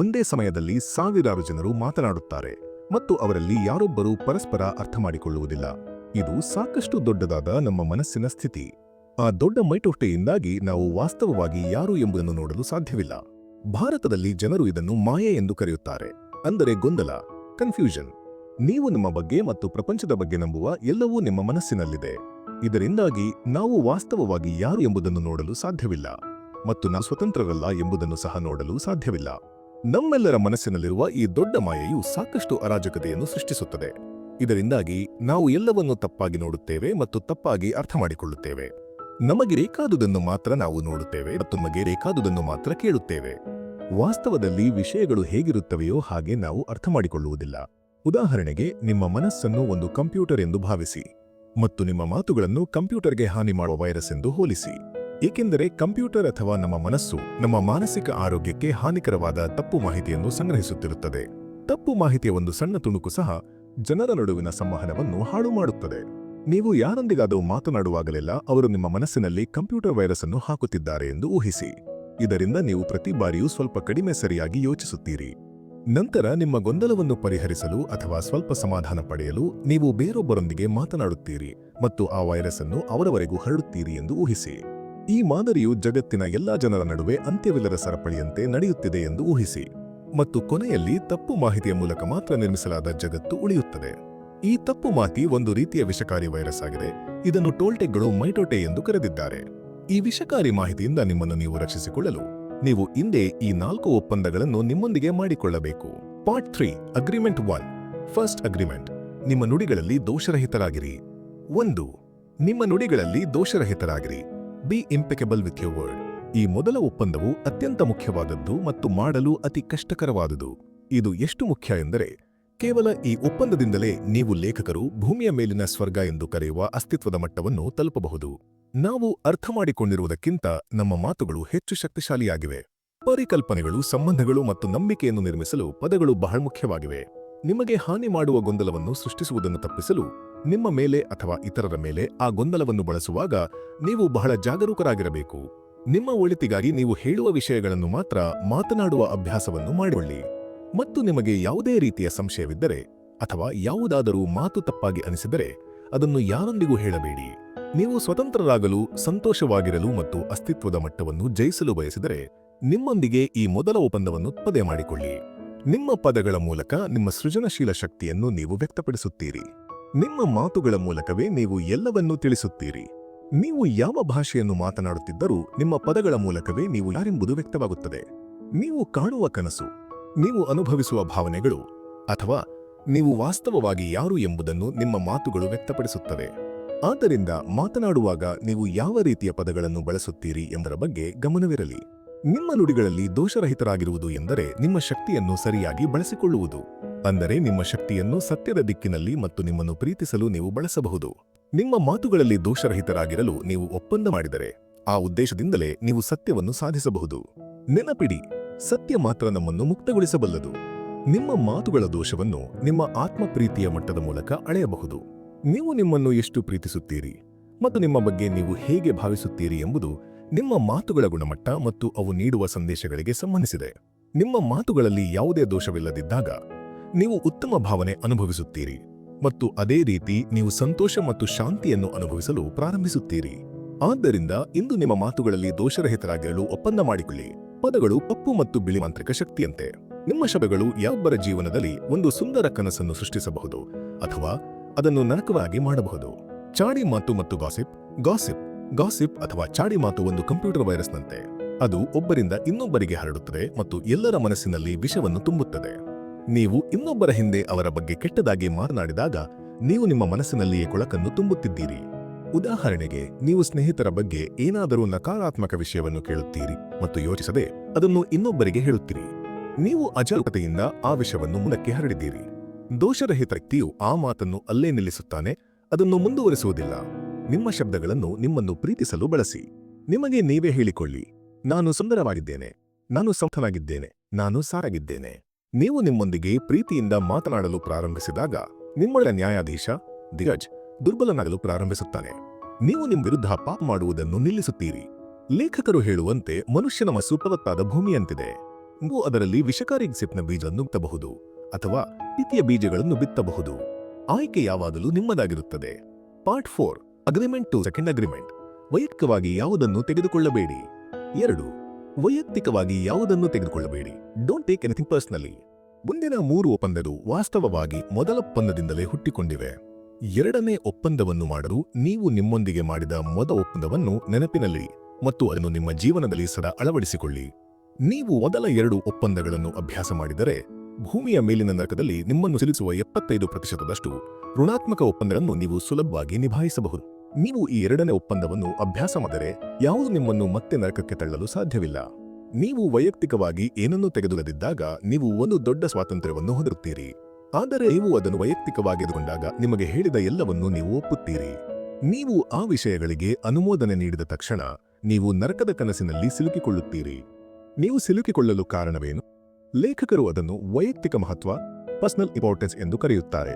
ಒಂದೇ ಸಮಯದಲ್ಲಿ ಸಾವಿರಾರು ಜನರು ಮಾತನಾಡುತ್ತಾರೆ ಮತ್ತು ಅವರಲ್ಲಿ ಯಾರೊಬ್ಬರೂ ಪರಸ್ಪರ ಅರ್ಥ ಮಾಡಿಕೊಳ್ಳುವುದಿಲ್ಲ. ಇದು ಸಾಕಷ್ಟು ದೊಡ್ಡದಾದ ನಮ್ಮ ಮನಸ್ಸಿನ ಸ್ಥಿತಿ. ಆ ದೊಡ್ಡ ಮೈಟೋಟೆಯಿಂದಾಗಿ ನಾವು ವಾಸ್ತವವಾಗಿ ಯಾರು ಎಂಬುದನ್ನು ನೋಡಲು ಸಾಧ್ಯವಿಲ್ಲ. ಭಾರತದಲ್ಲಿ ಜನರು ಇದನ್ನು ಮಾಯೆ ಎಂದು ಕರೆಯುತ್ತಾರೆ, ಅಂದರೆ ಗೊಂದಲ, ಕನ್ಫ್ಯೂಷನ್. ನೀವು ನಿಮ್ಮ ಬಗ್ಗೆ ಮತ್ತು ಪ್ರಪಂಚದ ಬಗ್ಗೆ ನಂಬುವ ಎಲ್ಲವೂ ನಿಮ್ಮ ಮನಸ್ಸಿನಲ್ಲಿದೆ. ಇದರಿಂದಾಗಿ ನಾವು ವಾಸ್ತವವಾಗಿ ಯಾರು ಎಂಬುದನ್ನು ನೋಡಲು ಸಾಧ್ಯವಿಲ್ಲ ಮತ್ತು ನಾವು ಸ್ವತಂತ್ರರಲ್ಲ ಎಂಬುದನ್ನು ಸಹ ನೋಡಲು ಸಾಧ್ಯವಿಲ್ಲ. ನಮ್ಮೆಲ್ಲರ ಮನಸ್ಸಿನಲ್ಲಿರುವ ಈ ದೊಡ್ಡ ಮಾಯೆಯು ಸಾಕಷ್ಟು ಅರಾಜಕತೆಯನ್ನು ಸೃಷ್ಟಿಸುತ್ತದೆ. ಇದರಿಂದಾಗಿ ನಾವು ಎಲ್ಲವನ್ನೂ ತಪ್ಪಾಗಿ ನೋಡುತ್ತೇವೆ ಮತ್ತು ತಪ್ಪಾಗಿ ಅರ್ಥ ಮಾಡಿಕೊಳ್ಳುತ್ತೇವೆ. ನಮಗೆ ಬೇಕಾದುದನ್ನು ಮಾತ್ರ ನಾವು ನೋಡುತ್ತೇವೆ ಮತ್ತು ನಮಗೆ ಬೇಕಾದುದನ್ನು ಮಾತ್ರ ಕೇಳುತ್ತೇವೆ. ವಾಸ್ತವದಲ್ಲಿ ವಿಷಯಗಳು ಹೇಗಿರುತ್ತವೆಯೋ ಹಾಗೆ ನಾವು ಅರ್ಥ ಮಾಡಿಕೊಳ್ಳುವುದಿಲ್ಲ. ಉದಾಹರಣೆಗೆ, ನಿಮ್ಮ ಮನಸ್ಸನ್ನು ಒಂದು ಕಂಪ್ಯೂಟರ್ ಎಂದು ಭಾವಿಸಿ ಮತ್ತು ನಿಮ್ಮ ಮಾತುಗಳನ್ನು ಕಂಪ್ಯೂಟರ್ಗೆ ಹಾನಿ ಮಾಡುವ ವೈರಸ್ ಎಂದು ಹೋಲಿಸಿ. ಏಕೆಂದರೆ ಕಂಪ್ಯೂಟರ್ ಅಥವಾ ನಮ್ಮ ಮನಸ್ಸು ನಮ್ಮ ಮಾನಸಿಕ ಆರೋಗ್ಯಕ್ಕೆ ಹಾನಿಕರವಾದ ತಪ್ಪು ಮಾಹಿತಿಯನ್ನು ಸಂಗ್ರಹಿಸುತ್ತಿರುತ್ತದೆ. ತಪ್ಪು ಮಾಹಿತಿಯ ಒಂದು ಸಣ್ಣ ತುಣುಕು ಸಹ ಜನರ ನಡುವಿನ ಸಂವಹನವನ್ನು ಹಾಳು ಮಾಡುತ್ತದೆ. ನೀವು ಯಾರೊಂದಿಗಾದರೂ ಮಾತನಾಡುವಾಗಲೆಲ್ಲ ಅವರು ನಿಮ್ಮ ಮನಸ್ಸಿನಲ್ಲಿ ಕಂಪ್ಯೂಟರ್ ವೈರಸ್ ಅನ್ನು ಹಾಕುತ್ತಿದ್ದಾರೆ ಎಂದು ಊಹಿಸಿ. ಇದರಿಂದ ನೀವು ಪ್ರತಿ ಬಾರಿಯೂ ಸ್ವಲ್ಪ ಕಡಿಮೆ ಸರಿಯಾಗಿ ಯೋಚಿಸುತ್ತೀರಿ. ನಂತರ ನಿಮ್ಮ ಗೊಂದಲವನ್ನು ಪರಿಹರಿಸಲು ಅಥವಾ ಸ್ವಲ್ಪ ಸಮಾಧಾನ ಪಡೆಯಲು ನೀವು ಬೇರೊಬ್ಬರೊಂದಿಗೆ ಮಾತನಾಡುತ್ತೀರಿ ಮತ್ತು ಆ ವೈರಸ್ ಅನ್ನು ಅವರವರೆಗೂ ಹರಡುತ್ತೀರಿ ಎಂದು ಊಹಿಸಿ. ಈ ಮಾದರಿಯು ಜಗತ್ತಿನ ಎಲ್ಲಾ ಜನರ ನಡುವೆ ಅಂತ್ಯವಿಲ್ಲದ ಸರಪಳಿಯಂತೆ ನಡೆಯುತ್ತಿದೆ ಎಂದು ಊಹಿಸಿ ಮತ್ತು ಕೊನೆಯಲ್ಲಿ ತಪ್ಪು ಮಾಹಿತಿಯ ಮೂಲಕ ಮಾತ್ರ ನಿರ್ಮಿಸಲಾದ ಜಗತ್ತು ಉಳಿಯುತ್ತದೆ. ಈ ತಪ್ಪು ಮಾಹಿತಿ ಒಂದು ರೀತಿಯ ವಿಷಕಾರಿ ವೈರಸ್ ಆಗಿದೆ. ಇದನ್ನು ಟೋಲ್ಟೆಗಳು ಮೈಟೋಟೆ ಎಂದು ಕರೆದಿದ್ದಾರೆ. ಈ ವಿಷಕಾರಿ ಮಾಹಿತಿಯಿಂದ ನಿಮ್ಮನ್ನು ನೀವು ರಕ್ಷಿಸಿಕೊಳ್ಳಲು ನೀವು ಇಂದೇ ಈ 4 ಒಪ್ಪಂದಗಳನ್ನು ನಿಮ್ಮೊಂದಿಗೆ ಮಾಡಿಕೊಳ್ಳಬೇಕು. Part 3, agreement 1. ಫಸ್ಟ್ ಅಗ್ರಿಮೆಂಟ್, ನಿಮ್ಮ ನುಡಿಗಳಲ್ಲಿ ದೋಷರಹಿತರಾಗಿರಿ. 1. ನಿಮ್ಮ ನುಡಿಗಳಲ್ಲಿ ದೋಷರಹಿತರಾಗಿರಿ. Be impeccable with your word. ಈ ಮೊದಲ ಒಪ್ಪಂದವು ಅತ್ಯಂತ ಮುಖ್ಯವಾದದ್ದು ಮತ್ತು ಮಾಡಲು ಅತಿ ಕಷ್ಟಕರವಾದುದು. ಇದು ಎಷ್ಟು ಮುಖ್ಯ ಎಂದರೆ, ಕೇವಲ ಈ ಒಪ್ಪಂದದಿಂದಲೇ ನೀವು ಲೇಖಕರು ಭೂಮಿಯ ಮೇಲಿನ ಸ್ವರ್ಗ ಎಂದು ಕರೆಯುವ ಅಸ್ತಿತ್ವದ ಮಟ್ಟವನ್ನು ತಲುಪಬಹುದು. ನಾವು ಅರ್ಥಮಾಡಿಕೊಂಡಿರುವುದಕ್ಕಿಂತ ನಮ್ಮ ಮಾತುಗಳು ಹೆಚ್ಚು ಶಕ್ತಿಶಾಲಿಯಾಗಿವೆ. ಪರಿಕಲ್ಪನೆಗಳು, ಸಂಬಂಧಗಳು ಮತ್ತು ನಂಬಿಕೆಯನ್ನು ನಿರ್ಮಿಸಲು ಪದಗಳು ಬಹಳ ಮುಖ್ಯವಾಗಿವೆ. ನಿಮಗೆ ಹಾನಿ ಮಾಡುವ ಗೊಂದಲವನ್ನು ಸೃಷ್ಟಿಸುವುದನ್ನು ತಪ್ಪಿಸಲು ನಿಮ್ಮ ಮೇಲೆ ಅಥವಾ ಇತರರ ಮೇಲೆ ಆ ಗೊಂದಲವನ್ನು ಬಳಸುವಾಗ ನೀವು ಬಹಳ ಜಾಗರೂಕರಾಗಿರಬೇಕು. ನಿಮ್ಮ ಒಳಿತಿಗಾಗಿ ನೀವು ಹೇಳುವ ವಿಷಯಗಳನ್ನು ಮಾತ್ರ ಮಾತನಾಡುವ ಅಭ್ಯಾಸವನ್ನು ಮಾಡಿಕೊಳ್ಳಿ. ಮತ್ತು ನಿಮಗೆ ಯಾವುದೇ ರೀತಿಯ ಸಂಶಯವಿದ್ದರೆ ಅಥವಾ ಯಾವುದಾದರೂ ಮಾತು ತಪ್ಪಾಗಿ ಅನಿಸಿದರೆ ಅದನ್ನು ಯಾರೊಂದಿಗೂ ಹೇಳಬೇಡಿ. ನೀವು ಸ್ವತಂತ್ರರಾಗಲು, ಸಂತೋಷವಾಗಿರಲು ಮತ್ತು ಅಸ್ತಿತ್ವದ ಮಟ್ಟವನ್ನು ಜಯಿಸಲು ಬಯಸಿದರೆ ನಿಮ್ಮೊಂದಿಗೆ ಈ ಮೊದಲ ಒಪ್ಪಂದವನ್ನು ತಪ್ಪದೇ ಮಾಡಿಕೊಳ್ಳಿ. ನಿಮ್ಮ ಪದಗಳ ಮೂಲಕ ನಿಮ್ಮ ಸೃಜನಶೀಲ ಶಕ್ತಿಯನ್ನು ನೀವು ವ್ಯಕ್ತಪಡಿಸುತ್ತೀರಿ. ನಿಮ್ಮ ಮಾತುಗಳ ಮೂಲಕವೇ ನೀವು ಎಲ್ಲವನ್ನೂ ತಿಳಿಸುತ್ತೀರಿ. ನೀವು ಯಾವ ಭಾಷೆಯನ್ನು ಮಾತನಾಡುತ್ತಿದ್ದರೂ ನಿಮ್ಮ ಪದಗಳ ಮೂಲಕವೇ ನೀವು ಯಾರೆಂಬುದು ವ್ಯಕ್ತವಾಗುತ್ತದೆ. ನೀವು ಕಾಣುವ ಕನಸು, ನೀವು ಅನುಭವಿಸುವ ಭಾವನೆಗಳು ಅಥವಾ ನೀವು ವಾಸ್ತವವಾಗಿ ಯಾರು ಎಂಬುದನ್ನು ನಿಮ್ಮ ಮಾತುಗಳು ವ್ಯಕ್ತಪಡಿಸುತ್ತವೆ. ಆದ್ದರಿಂದ ಮಾತನಾಡುವಾಗ ನೀವು ಯಾವ ರೀತಿಯ ಪದಗಳನ್ನು ಬಳಸುತ್ತೀರಿ ಎಂಬುದರ ಬಗ್ಗೆ ಗಮನವಿರಲಿ. ನಿಮ್ಮ ನುಡಿಗಳಲ್ಲಿ ದೋಷರಹಿತರಾಗಿರುವುದು ಎಂದರೆ ನಿಮ್ಮ ಶಕ್ತಿಯನ್ನು ಸರಿಯಾಗಿ ಬಳಸಿಕೊಳ್ಳುವುದು. ಅಂದರೆ ನಿಮ್ಮ ಶಕ್ತಿಯನ್ನು ಸತ್ಯದ ದಿಕ್ಕಿನಲ್ಲಿ ಮತ್ತು ನಿಮ್ಮನ್ನು ಪ್ರೀತಿಸಲು ನೀವು ಬಳಸಬಹುದು. ನಿಮ್ಮ ಮಾತುಗಳಲ್ಲಿ ದೋಷರಹಿತರಾಗಿರಲು ನೀವು ಒಪ್ಪಂದ ಮಾಡಿದರೆ ಆ ಉದ್ದೇಶದಿಂದಲೇ ನೀವು ಸತ್ಯವನ್ನು ಸಾಧಿಸಬಹುದು. ನೆನಪಿಡಿ, ಸತ್ಯ ಮಾತ್ರ ನಮ್ಮನ್ನು ಮುಕ್ತಗೊಳಿಸಬಲ್ಲದು. ನಿಮ್ಮ ಮಾತುಗಳ ದೋಷವನ್ನು ನಿಮ್ಮ ಆತ್ಮಪ್ರೀತಿಯ ಮಟ್ಟದ ಮೂಲಕ ಅಳೆಯಬಹುದು. ನೀವು ನಿಮ್ಮನ್ನು ಎಷ್ಟು ಪ್ರೀತಿಸುತ್ತೀರಿ ಮತ್ತು ನಿಮ್ಮ ಬಗ್ಗೆ ನೀವು ಹೇಗೆ ಭಾವಿಸುತ್ತೀರಿ ಎಂಬುದು ನಿಮ್ಮ ಮಾತುಗಳ ಗುಣಮಟ್ಟ ಮತ್ತು ಅವು ನೀಡುವ ಸಂದೇಶಗಳಿಗೆ ಸಂಬಂಧಿಸಿದೆ. ನಿಮ್ಮ ಮಾತುಗಳಲ್ಲಿ ಯಾವುದೇ ದೋಷವಿಲ್ಲದಿದ್ದಾಗ ನೀವು ಉತ್ತಮ ಭಾವನೆ ಅನುಭವಿಸುತ್ತೀರಿ ಮತ್ತು ಅದೇ ರೀತಿ ನೀವು ಸಂತೋಷ ಮತ್ತು ಶಾಂತಿಯನ್ನು ಅನುಭವಿಸಲು ಪ್ರಾರಂಭಿಸುತ್ತೀರಿ. ಆದ್ದರಿಂದ ಇಂದು ನಿಮ್ಮ ಮಾತುಗಳಲ್ಲಿ ದೋಷರಹಿತರಾಗಿರಲು ಒಪ್ಪಂದ ಮಾಡಿಕೊಳ್ಳಿ. ಪದಗಳು ಕಪ್ಪು ಮತ್ತು ಬಿಳಿ ಮಾಂತ್ರಿಕ ಶಕ್ತಿಯಂತೆ. ನಿಮ್ಮ ಶಬ್ದಗಳು ಯಾವೊಬ್ಬರ ಜೀವನದಲ್ಲಿ ಒಂದು ಸುಂದರ ಕನಸನ್ನು ಸೃಷ್ಟಿಸಬಹುದು ಅಥವಾ ಅದನ್ನು ನರಕವಾಗಿ ಮಾಡಬಹುದು. ಚಾಡಿ ಮಾತು ಮತ್ತು ಗಾಸಿಪ್ ಅಥವಾ ಚಾಡಿ ಮಾತು ಒಂದು ಕಂಪ್ಯೂಟರ್ ವೈರಸ್ನಂತೆ. ಅದು ಒಬ್ಬರಿಂದ ಇನ್ನೊಬ್ಬರಿಗೆ ಹರಡುತ್ತದೆ ಮತ್ತು ಎಲ್ಲರ ಮನಸ್ಸಿನಲ್ಲಿ ವಿಷವನ್ನು ತುಂಬುತ್ತದೆ. ನೀವು ಇನ್ನೊಬ್ಬರ ಹಿಂದೆ ಅವರ ಬಗ್ಗೆ ಕೆಟ್ಟದಾಗಿ ಮಾತನಾಡಿದಾಗ ನೀವು ನಿಮ್ಮ ಮನಸ್ಸಿನಲ್ಲಿಯೇ ಕೊಳಕನ್ನು ತುಂಬುತ್ತಿದ್ದೀರಿ. ಉದಾಹರಣೆಗೆ, ನೀವು ಸ್ನೇಹಿತರ ಬಗ್ಗೆ ಏನಾದರೂ ನಕಾರಾತ್ಮಕ ವಿಷಯವನ್ನು ಕೇಳುತ್ತೀರಿ ಮತ್ತು ಯೋಚಿಸದೆ ಅದನ್ನು ಇನ್ನೊಬ್ಬರಿಗೆ ಹೇಳುತ್ತೀರಿ. ನೀವು ಅಜಾಗರೂಕತೆಯಿಂದ ಆ ವಿಷಯವನ್ನು ಮುಂದಕ್ಕೆ ಹರಡಿದ್ದೀರಿ. ದೋಷರಹಿತ ವ್ಯಕ್ತಿಯು ಆ ಮಾತನ್ನು ಅಲ್ಲೇ ನಿಲ್ಲಿಸುತ್ತಾನೆ, ಅದನ್ನು ಮುಂದುವರಿಸುವುದಿಲ್ಲ. ನಿಮ್ಮ ಶಬ್ದಗಳನ್ನು ನಿಮ್ಮನ್ನು ಪ್ರೀತಿಸಲು ಬಳಸಿ. ನಿಮಗೆ ನೀವೇ ಹೇಳಿಕೊಳ್ಳಿ, ನಾನು ಸುಂದರವಾಗಿದ್ದೇನೆ, ನಾನು ಸಮರ್ಥನಾಗಿದ್ದೇನೆ, ನಾನು ಸಾರಾಗಿದ್ದೇನೆ. ನೀವು ನಿಮ್ಮೊಂದಿಗೆ ಪ್ರೀತಿಯಿಂದ ಮಾತನಾಡಲು ಪ್ರಾರಂಭಿಸಿದಾಗ ನಿಮ್ಮೊಳ ನ್ಯಾಯಾಧೀಶ ದಿಗಜ್ ದುರ್ಬಲನಾಗಲು ಪ್ರಾರಂಭಿಸುತ್ತಾನೆ. ನೀವು ನಿಮ್ಮ ವಿರುದ್ಧ ಪಾಪ ಮಾಡುವುದನ್ನು ನಿಲ್ಲಿಸುತ್ತೀರಿ. ಲೇಖಕರು ಹೇಳುವಂತೆ ಮನುಷ್ಯನ ಮನಸ್ಸು ಫಲವತ್ತಾದ ಭೂಮಿಯಂತಿದೆ. ನೀವು ಅದರಲ್ಲಿ ವಿಷಕಾರಿ ಸಿಪ್ನ ಬೀಜವನ್ನು ಬಿತ್ತಬಹುದು ಅಥವಾ ಪ್ರೀತಿಯ ಬೀಜಗಳನ್ನು ಬಿತ್ತಬಹುದು. ಆಯ್ಕೆ ಯಾವಾಗಲೂ ನಿಮ್ಮದಾಗಿರುತ್ತದೆ. Part 4, agreement two second agreement. ವೈಯಕ್ತಿಕವಾಗಿ ಯಾವುದನ್ನು ತೆಗೆದುಕೊಳ್ಳಬೇಡಿ. 2. ವೈಯಕ್ತಿಕವಾಗಿ ಯಾವುದನ್ನು ತೆಗೆದುಕೊಳ್ಳಬೇಡಿ. Don't take anything personally. ಮುಂದಿನ 3 ಒಪ್ಪಂದಗಳು ವಾಸ್ತವವಾಗಿ ಮೊದಲ ಒಪ್ಪಂದದಿಂದಲೇ ಹುಟ್ಟಿಕೊಂಡಿವೆ. 2ನೇ ಒಪ್ಪಂದವನ್ನು ಮಾಡಲು ನೀವು ನಿಮ್ಮೊಂದಿಗೆ ಮಾಡಿದ ಮೊದಲ ಒಪ್ಪಂದವನ್ನು ನೆನಪಿನಲ್ಲಿ ಮತ್ತು ಅದನ್ನು ನಿಮ್ಮ ಜೀವನದಲ್ಲಿ ಸದಾ ಅಳವಡಿಸಿಕೊಳ್ಳಿ. ನೀವು ಮೊದಲ 2 ಒಪ್ಪಂದಗಳನ್ನು ಅಭ್ಯಾಸ ಮಾಡಿದರೆ ಭೂಮಿಯ ಮೇಲಿನ ನರಕದಲ್ಲಿ ನಿಮ್ಮನ್ನು ಸಿಲುಕಿಸುವ 75% ಋಣಾತ್ಮಕ ಒಪ್ಪಂದಗಳನ್ನು ನೀವು ಸುಲಭವಾಗಿ ನಿಭಾಯಿಸಬಹುದು. ನೀವು ಈ 2ನೇ ಒಪ್ಪಂದವನ್ನು ಅಭ್ಯಾಸ ಮಾಡಿದರೆ ಯಾವುದು ನಿಮ್ಮನ್ನು ಮತ್ತೆ ನರಕಕ್ಕೆ ತಳ್ಳಲು ಸಾಧ್ಯವಿಲ್ಲ. ನೀವು ವೈಯಕ್ತಿಕವಾಗಿ ಏನನ್ನೂ ತೆಗೆದುಕೊಳ್ಳದಿದ್ದಾಗ ನೀವು ಒಂದು ದೊಡ್ಡ ಸ್ವಾತಂತ್ರ್ಯವನ್ನು ಹೊಂದಿರುತ್ತೀರಿ. ಆದರೆ ನೀವು ಅದನ್ನು ವೈಯಕ್ತಿಕವಾಗಿ ಎದುರುಗೊಂಡಾಗ ನಿಮಗೆ ಹೇಳಿದ ಎಲ್ಲವನ್ನೂ ನೀವು ಒಪ್ಪುತ್ತೀರಿ. ನೀವು ಆ ವಿಷಯಗಳಿಗೆ ಅನುಮೋದನೆ ನೀಡಿದ ತಕ್ಷಣ ನೀವು ನರಕದ ಕನಸಿನಲ್ಲಿ ಸಿಲುಕಿಕೊಳ್ಳುತ್ತೀರಿ. ನೀವು ಸಿಲುಕಿಕೊಳ್ಳಲು ಕಾರಣವೇನು? ಲೇಖಕರು ಅದನ್ನು ವೈಯಕ್ತಿಕ ಮಹತ್ವ, ಪರ್ಸನಲ್ ಇಂಪಾರ್ಟೆನ್ಸ್ ಎಂದು ಕರೆಯುತ್ತಾರೆ.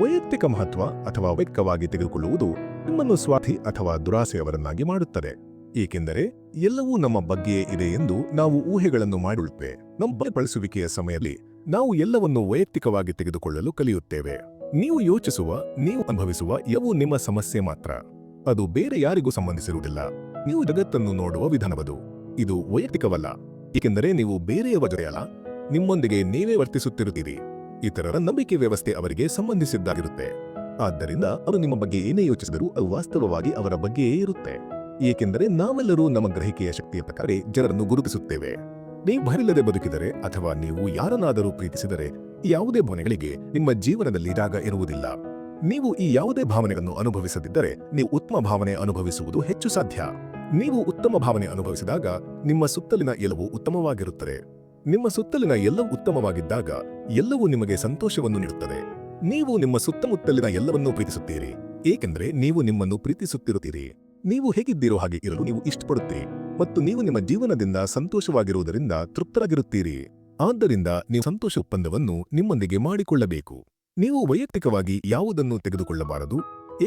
ವೈಯಕ್ತಿಕ ಮಹತ್ವ ಅಥವಾ ವೈಯಕ್ತಿಕವಾಗಿ ತೆಗೆದುಕೊಳ್ಳುವುದು ನಿಮ್ಮನ್ನು ಸ್ವಾರ್ಥಿ ಅಥವಾ ದುರಾಸೆಯವರನ್ನಾಗಿ ಮಾಡುತ್ತದೆ. ಏಕೆಂದರೆ ಎಲ್ಲವೂ ನಮ್ಮ ಬಗ್ಗೆಯೇ ಇದೆ ಎಂದು ನಾವು ಊಹೆಗಳನ್ನು ಮಾಡಿಕೊಳ್ಳುತ್ತೇವೆ. ನಮ್ಮ ಬಲಪಡಿಸುವಿಕೆಯ ಸಮಯದಲ್ಲಿ ನಾವು ಎಲ್ಲವನ್ನೂ ವೈಯಕ್ತಿಕವಾಗಿ ತೆಗೆದುಕೊಳ್ಳಲು ಕಲಿಯುತ್ತೇವೆ. ನೀವು ಯೋಚಿಸುವ, ನೀವು ಅನುಭವಿಸುವ ಎಲ್ಲವೂ ನಿಮ್ಮ ಸಮಸ್ಯೆ ಮಾತ್ರ. ಅದು ಬೇರೆ ಯಾರಿಗೂ ಸಂಬಂಧಿಸಿರುವುದಿಲ್ಲ. ನೀವು ಜಗತ್ತನ್ನು ನೋಡುವ ವಿಧಾನವದು. ಇದು ವೈಯಕ್ತಿಕವಲ್ಲ, ಏಕೆಂದರೆ ನೀವು ಬೇರೆಯವ ಜೊತೆಯಲ್ಲ, ನಿಮ್ಮೊಂದಿಗೆ ನೀವೇ ವರ್ತಿಸುತ್ತಿರುತ್ತೀರಿ. ಇತರರ ನಂಬಿಕೆ ವ್ಯವಸ್ಥೆ ಅವರಿಗೆ ಸಂಬಂಧಿಸಿದ್ದಾಗಿರುತ್ತೆ. ಆದ್ದರಿಂದ ಅವರು ನಿಮ್ಮ ಬಗ್ಗೆ ಏನೇ ಯೋಚಿಸಿದರೂ ಅದು ವಾಸ್ತವವಾಗಿ ಅವರ ಬಗ್ಗೆಯೇ ಇರುತ್ತೆ. ಏಕೆಂದರೆ ನಾವೆಲ್ಲರೂ ನಮ್ಮ ಗ್ರಹಿಕೆಯ ಶಕ್ತಿಯ ಪ್ರಕಾರ ಜನರನ್ನು ಗುರುತಿಸುತ್ತೇವೆ. ನೀವು ಭಯವಿಲ್ಲದೆ ಬದುಕಿದರೆ ಅಥವಾ ನೀವು ಯಾರನ್ನಾದರೂ ಪ್ರೀತಿಸಿದರೆ ಯಾವುದೇ ಭಾವನೆಗಳಿಗೆ ನಿಮ್ಮ ಜೀವನದಲ್ಲಿ ಜಾಗ ಇರುವುದಿಲ್ಲ. ನೀವು ಈ ಯಾವುದೇ ಭಾವನೆಗಳನ್ನು ಅನುಭವಿಸದಿದ್ದರೆ ನೀವು ಉತ್ತಮ ಭಾವನೆ ಅನುಭವಿಸುವುದು ಹೆಚ್ಚು ಸಾಧ್ಯ. ನೀವು ಉತ್ತಮ ಭಾವನೆ ಅನುಭವಿಸಿದಾಗ ನಿಮ್ಮ ಸುತ್ತಲಿನ ಎಲ್ಲವೂ ಉತ್ತಮವಾಗಿರುತ್ತದೆ. ನಿಮ್ಮ ಸುತ್ತಲಿನ ಎಲ್ಲವೂ ಉತ್ತಮವಾಗಿದ್ದಾಗ ಎಲ್ಲವೂ ನಿಮಗೆ ಸಂತೋಷವನ್ನು ನೀಡುತ್ತದೆ. ನೀವು ನಿಮ್ಮ ಸುತ್ತಮುತ್ತಲಿನ ಎಲ್ಲವನ್ನೂ ಪ್ರೀತಿಸುತ್ತೀರಿ, ಏಕೆಂದರೆ ನೀವು ನಿಮ್ಮನ್ನು ಪ್ರೀತಿಸುತ್ತಿರುತ್ತೀರಿ. ನೀವು ಹೇಗಿದ್ದೀರೋ ಹಾಗೆ ಇರಲು ನೀವು ಇಷ್ಟಪಡುತ್ತೀರಿ ಮತ್ತು ನೀವು ನಿಮ್ಮ ಜೀವನದಿಂದ ಸಂತೋಷವಾಗಿರುವುದರಿಂದ ತೃಪ್ತರಾಗಿರುತ್ತೀರಿ. ಆದ್ದರಿಂದ ನೀವು ಸಂತೋಷ ಒಪ್ಪಂದವನ್ನು ನಿಮ್ಮೊಂದಿಗೆ ಮಾಡಿಕೊಳ್ಳಬೇಕು. ನೀವು ವೈಯಕ್ತಿಕವಾಗಿ ಯಾವುದನ್ನು ತೆಗೆದುಕೊಳ್ಳಬಾರದು,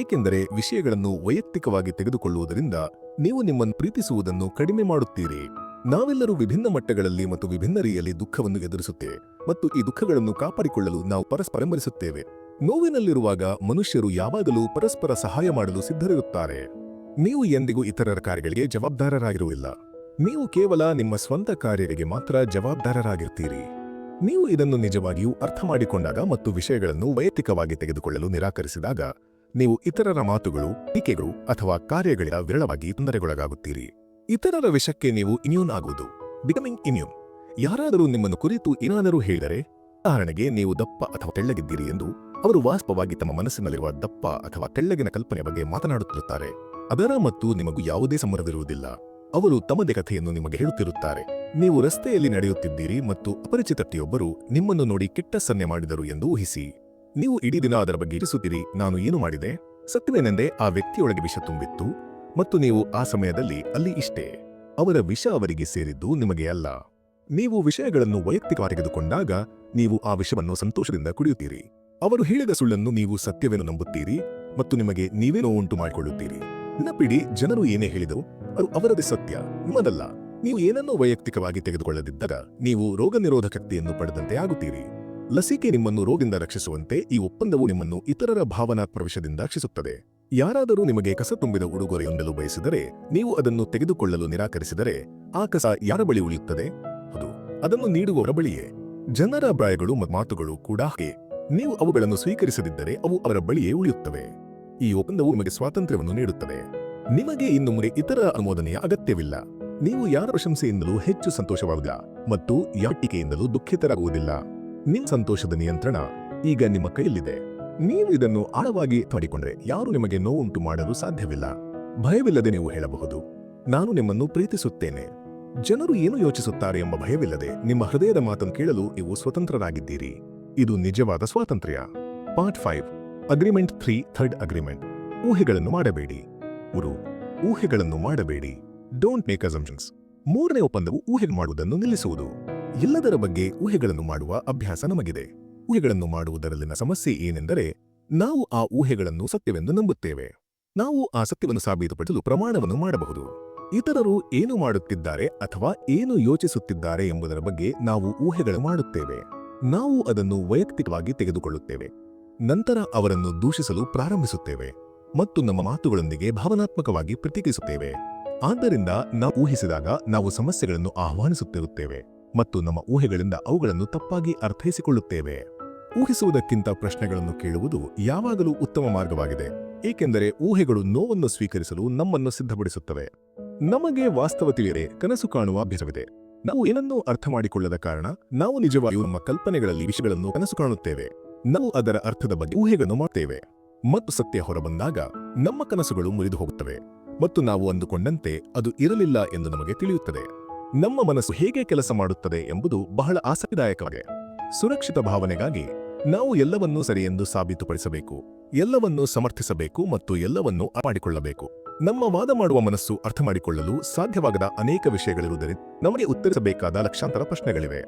ಏಕೆಂದರೆ ವಿಷಯಗಳನ್ನು ವೈಯಕ್ತಿಕವಾಗಿ ತೆಗೆದುಕೊಳ್ಳುವುದರಿಂದ ನೀವು ನಿಮ್ಮನ್ನು ಪ್ರೀತಿಸುವುದನ್ನು ಕಡಿಮೆ ಮಾಡುತ್ತೀರಿ. ನಾವೆಲ್ಲರೂ ವಿಭಿನ್ನ ಮಟ್ಟಗಳಲ್ಲಿ ಮತ್ತು ವಿಭಿನ್ನ ರೀತಿಯಲ್ಲಿ ದುಃಖವನ್ನು ಎದುರಿಸುತ್ತೇವೆ ಮತ್ತು ಈ ದುಃಖಗಳನ್ನು ಕಾಪಾಡಿಕೊಳ್ಳಲು ನಾವು ಪರಸ್ಪರ ಬೆಂಬಲಿಸುತ್ತೇವೆ. ನೋವಿನಲ್ಲಿರುವಾಗ ಮನುಷ್ಯರು ಯಾವಾಗಲೂ ಪರಸ್ಪರ ಸಹಾಯ ಮಾಡಲು ಸಿದ್ಧರಿರುತ್ತಾರೆ. ನೀವು ಎಂದಿಗೂ ಇತರರ ಕಾರ್ಯಗಳಿಗೆ ಜವಾಬ್ದಾರರಾಗಿರುವುದಿಲ್ಲ. ನೀವು ಕೇವಲ ನಿಮ್ಮ ಸ್ವಂತ ಕಾರ್ಯಗಳಿಗೆ ಮಾತ್ರ ಜವಾಬ್ದಾರರಾಗಿರ್ತೀರಿ. ನೀವು ಇದನ್ನು ನಿಜವಾಗಿಯೂ ಅರ್ಥ ಮಾಡಿಕೊಂಡಾಗ ಮತ್ತು ವಿಷಯಗಳನ್ನು ವೈಯಕ್ತಿಕವಾಗಿ ತೆಗೆದುಕೊಳ್ಳಲು ನಿರಾಕರಿಸಿದಾಗ ನೀವು ಇತರರ ಮಾತುಗಳು, ಟೀಕೆಗಳು ಅಥವಾ ಕಾರ್ಯಗಳ ವಿರಳವಾಗಿ ತೊಂದರೆಗೊಳಗಾಗುತ್ತೀರಿ. ಇತರರ ವಿಷಯಕ್ಕೆ ನೀವು ಇಮ್ಯೂನ್ ಆಗುವುದು, ಬಿಕಮಿಂಗ್ ಇಮ್ಯೂನ್. ಯಾರಾದರೂ ನಿಮ್ಮನ್ನು ಕುರಿತು ಏನಾದರೂ ಹೇಳಿದರೆ, ಉದಾಹರಣೆಗೆ ನೀವು ದಪ್ಪ ಅಥವಾ ತೆಳ್ಳಗಿದ್ದೀರಿ ಎಂದು, ಅವರು ವಾಸ್ತವವಾಗಿ ತಮ್ಮ ಮನಸ್ಸಿನಲ್ಲಿರುವ ದಪ್ಪ ಅಥವಾ ತೆಳ್ಳಗಿನ ಕಲ್ಪನೆಯ ಬಗ್ಗೆ ಮಾತನಾಡುತ್ತಿರುತ್ತಾರೆ. ಅದರ ಮತ್ತು ನಿಮಗೂ ಯಾವುದೇ ಸಂಬಂಧವಿರುವುದಿಲ್ಲ. ಅವರು ತಮ್ಮದೇ ಕಥೆಯನ್ನು ನಿಮಗೆ ಹೇಳುತ್ತಿರುತ್ತಾರೆ. ನೀವು ರಸ್ತೆಯಲ್ಲಿ ನಡೆಯುತ್ತಿದ್ದೀರಿ ಮತ್ತು ಅಪರಿಚಿತ ವ್ಯಕ್ತಿಯೊಬ್ಬರು ನಿಮ್ಮನ್ನು ನೋಡಿ ಕೆಟ್ಟ ಸನ್ನೆ ಮಾಡಿದರು ಎಂದು ಊಹಿಸಿ. ನೀವು ಇಡೀ ದಿನ ಅದರ ಬಗ್ಗೆ ಯೋಚಿಸುತ್ತೀರಿ, ನಾನು ಏನು ಮಾಡಿದೆ? ಸತ್ಯವೇನೆಂದೇ ಆ ವ್ಯಕ್ತಿಯೊಳಗೆ ವಿಷ ತುಂಬಿತ್ತು ಮತ್ತು ನೀವು ಆ ಸಮಯದಲ್ಲಿ ಅಲ್ಲಿ ಇಷ್ಟೇ. ಅವರ ವಿಷ ಅವರಿಗೆ ಸೇರಿದ್ದು ನಿಮಗೆ ಅಲ್ಲ. ನೀವು ವಿಷಯಗಳನ್ನು ವೈಯಕ್ತಿಕವಾಗಿ ತೆಗೆದುಕೊಂಡಾಗ ನೀವು ಆ ವಿಷವನ್ನು ಸಂತೋಷದಿಂದ ಕುಡಿಯುತ್ತೀರಿ. ಅವರು ಹೇಳಿದ ಸುಳ್ಳನ್ನು ನೀವು ಸತ್ಯವೆಂದು ನಂಬುತ್ತೀರಿ ಮತ್ತು ನಿಮಗೆ ನೀವೇ ನೋವುಂಟು ಮಾಡಿಕೊಳ್ಳುತ್ತೀರಿ. ನೆನಪಿಡಿ, ಜನರು ಏನೇ ಹೇಳಿದರು ಅದು ಅವರದೇ ಸತ್ಯ, ನಿಮ್ಮದಲ್ಲ. ನೀವು ಏನನ್ನೂ ವೈಯಕ್ತಿಕವಾಗಿ ತೆಗೆದುಕೊಳ್ಳದಿದ್ದಾಗ ನೀವು ರೋಗ ನಿರೋಧಕ ಶಕ್ತಿಯನ್ನು ಪಡೆದಂತೆ ಆಗುತ್ತೀರಿ. ಲಸಿಕೆ ನಿಮ್ಮನ್ನು ರೋಗದಿಂದ ರಕ್ಷಿಸುವಂತೆ ಈ ಒಪ್ಪಂದವು ನಿಮ್ಮನ್ನು ಇತರರ ಭಾವನಾತ್ಮಕ ವಿಷದಿಂದ ರಕ್ಷಿಸುತ್ತದೆ. ಯಾರಾದರೂ ನಿಮಗೆ ಕಸ ತುಂಬಿದ ಉಡುಗೊರೆಯೊಂದಲು ಬಯಸಿದರೆ ನೀವು ಅದನ್ನು ತೆಗೆದುಕೊಳ್ಳಲು ನಿರಾಕರಿಸಿದರೆ ಆ ಕಸ ಯಾರ ಬಳಿ ಉಳಿಯುತ್ತದೆ? ಅದು ಅದನ್ನು ನೀಡುವವರ ಬಳಿಯೇ. ಜನರ ಅಭಿಪ್ರಾಯಗಳು ಮತ್ತು ಮಾತುಗಳು ಕೂಡ ಹಾಗೆ. ನೀವು ಅವುಗಳನ್ನು ಸ್ವೀಕರಿಸದಿದ್ದರೆ ಅವು ಅವರ ಬಳಿಯೇ ಉಳಿಯುತ್ತವೆ. ಈ ಒಪ್ಪಂದವು ನಿಮಗೆ ಸ್ವಾತಂತ್ರ್ಯವನ್ನು ನೀಡುತ್ತದೆ. ನಿಮಗೆ ಇನ್ನು ಮುಂದೆ ಇತರರ ಅನುಮೋದನೆಯ ಅಗತ್ಯವಿಲ್ಲ. ನೀವು ಯಾರ ಪ್ರಶಂಸೆಯಿಂದಲೂ ಹೆಚ್ಚು ಸಂತೋಷವಾಗುವುದಿಲ್ಲ ಮತ್ತು ಯಾರ ಟೀಕೆಯಿಂದಲೂ ದುಃಖಿತರಾಗುವುದಿಲ್ಲ. ನಿಮ್ಮ ಸಂತೋಷದ ನಿಯಂತ್ರಣ ಈಗ ನಿಮ್ಮ ಕೈಯಲ್ಲಿದೆ. ನೀವು ಇದನ್ನು ಆಳವಾಗಿ ಮಾಡಿಕೊಂಡ್ರೆ ಯಾರು ನಿಮಗೆ ನೋವುಂಟು ಮಾಡಲು ಸಾಧ್ಯವಿಲ್ಲ. ಭಯವಿಲ್ಲದೆ ನೀವು ಹೇಳಬಹುದು, ನಾನು ನಿಮ್ಮನ್ನು ಪ್ರೀತಿಸುತ್ತೇನೆ. ಜನರು ಏನು ಯೋಚಿಸುತ್ತಾರೆ ಎಂಬ ಭಯವಿಲ್ಲದೆ ನಿಮ್ಮ ಹೃದಯದ ಮಾತನ್ನು ಕೇಳಲು ನೀವು ಸ್ವತಂತ್ರರಾಗಿದ್ದೀರಿ. ಇದು ನಿಜವಾದ ಸ್ವಾತಂತ್ರ್ಯ. Part 5 agreement 3 third agreement. ಊಹೆಗಳನ್ನು ಮಾಡಬೇಡಿ. ಊಹೆಗಳನ್ನು ಮಾಡಬೇಡಿ. Don't make assumptions. ಮೂರನೇ ಒಪ್ಪಂದವು ಊಹೆ ಮಾಡುವುದನ್ನು ನಿಲ್ಲಿಸುವುದು. ಎಲ್ಲದರ ಬಗ್ಗೆ ಊಹೆಗಳನ್ನು ಮಾಡುವ ಅಭ್ಯಾಸ ನಮಗಿದೆ. ಊಹೆಗಳನ್ನು ಮಾಡುವುದರಲ್ಲಿನ ಸಮಸ್ಯೆ ಏನೆಂದರೆ ನಾವು ಆ ಊಹೆಗಳನ್ನು ಸತ್ಯವೆಂದು ನಂಬುತ್ತೇವೆ. ನಾವು ಆ ಸತ್ಯವನ್ನು ಸಾಬೀತುಪಡಿಸಲು ಪ್ರಮಾಣವನ್ನು ಮಾಡಬಹುದು. ಇತರರು ಏನು ಮಾಡುತ್ತಿದ್ದಾರೆ ಅಥವಾ ಏನು ಯೋಚಿಸುತ್ತಿದ್ದಾರೆ ಎಂಬುದರ ಬಗ್ಗೆ ನಾವು ಊಹೆಗಳನ್ನು ಮಾಡುತ್ತೇವೆ. ನಾವು ಅದನ್ನು ವೈಯಕ್ತಿಕವಾಗಿ ತೆಗೆದುಕೊಳ್ಳುತ್ತೇವೆ. ನಂತರ ಅವರನ್ನು ದೂಷಿಸಲು ಪ್ರಾರಂಭಿಸುತ್ತೇವೆ ಮತ್ತು ನಮ್ಮ ಮಾತುಗಳೊಂದಿಗೆ ಭಾವನಾತ್ಮಕವಾಗಿ ಪ್ರತಿಕ್ರಿಯಿಸುತ್ತೇವೆ. ಆದ್ದರಿಂದ ನಾವು ಊಹಿಸಿದಾಗ ನಾವು ಸಮಸ್ಯೆಗಳನ್ನು ಆಹ್ವಾನಿಸುತ್ತಿರುತ್ತೇವೆ ಮತ್ತು ನಮ್ಮ ಊಹೆಗಳಿಂದ ಅವುಗಳನ್ನು ತಪ್ಪಾಗಿ ಅರ್ಥೈಸಿಕೊಳ್ಳುತ್ತೇವೆ. ಊಹಿಸುವುದಕ್ಕಿಂತ ಪ್ರಶ್ನೆಗಳನ್ನು ಕೇಳುವುದು ಯಾವಾಗಲೂ ಉತ್ತಮ ಮಾರ್ಗವಾಗಿದೆ, ಏಕೆಂದರೆ ಊಹೆಗಳು ನೋವನ್ನು ಸ್ವೀಕರಿಸಲು ನಮ್ಮನ್ನು ಸಿದ್ಧಪಡಿಸುತ್ತವೆ. ನಮಗೆ ವಾಸ್ತವ ತಿಳಿಯದೆ ಕನಸು ಕಾಣುವ ಅಭ್ಯಾಸವಿದೆ. ನಾವು ಏನನ್ನೂ ಅರ್ಥ ಮಾಡಿಕೊಳ್ಳದ ಕಾರಣ ನಾವು ನಿಜವಾಗಿಯೂ ನಮ್ಮ ಕಲ್ಪನೆಗಳಲ್ಲಿ ವಿಷಯಗಳನ್ನು ಕನಸು ಕಾಣುತ್ತೇವೆ. ನಾವು ಅದರ ಅರ್ಥದ ಬಗ್ಗೆ ಊಹೆಗಳನ್ನು ಮಾಡುತ್ತೇವೆ ಮತ್ತು ಸತ್ಯ ಹೊರಬಂದಾಗ ನಮ್ಮ ಕನಸುಗಳು ಮುರಿದು ಹೋಗುತ್ತವೆ ಮತ್ತು ನಾವು ಅಂದುಕೊಂಡಂತೆ ಅದು ಇರಲಿಲ್ಲ ಎಂದು ನಮಗೆ ತಿಳಿಯುತ್ತದೆ. ನಮ್ಮ ಮನಸ್ಸು ಹೇಗೆ ಕೆಲಸ ಮಾಡುತ್ತದೆ ಎಂಬುದು ಬಹಳ ಆಸಕ್ತಿದಾಯಕವಾಗಿದೆ. ಸುರಕ್ಷಿತ ಭಾವನೆಗಾಗಿ ನಾವು ಎಲ್ಲವನ್ನೂ ಸರಿಯೆಂದು ಸಾಬೀತುಪಡಿಸಬೇಕು, ಎಲ್ಲವನ್ನೂ ಸಮರ್ಥಿಸಬೇಕು ಮತ್ತು ಎಲ್ಲವನ್ನೂ ಮಾಡಿಕೊಳ್ಳಬೇಕು. ನಮ್ಮ ವಾದ ಮಾಡುವ ಮನಸ್ಸು ಅರ್ಥ ಮಾಡಿಕೊಳ್ಳಲು ಸಾಧ್ಯವಾಗದ ಅನೇಕ ವಿಷಯಗಳಿರುವುದರಿಂದ ನಮಗೆ ಉತ್ತರಿಸಬೇಕಾದ ಲಕ್ಷಾಂತರ ಪ್ರಶ್ನೆಗಳಿವೆ.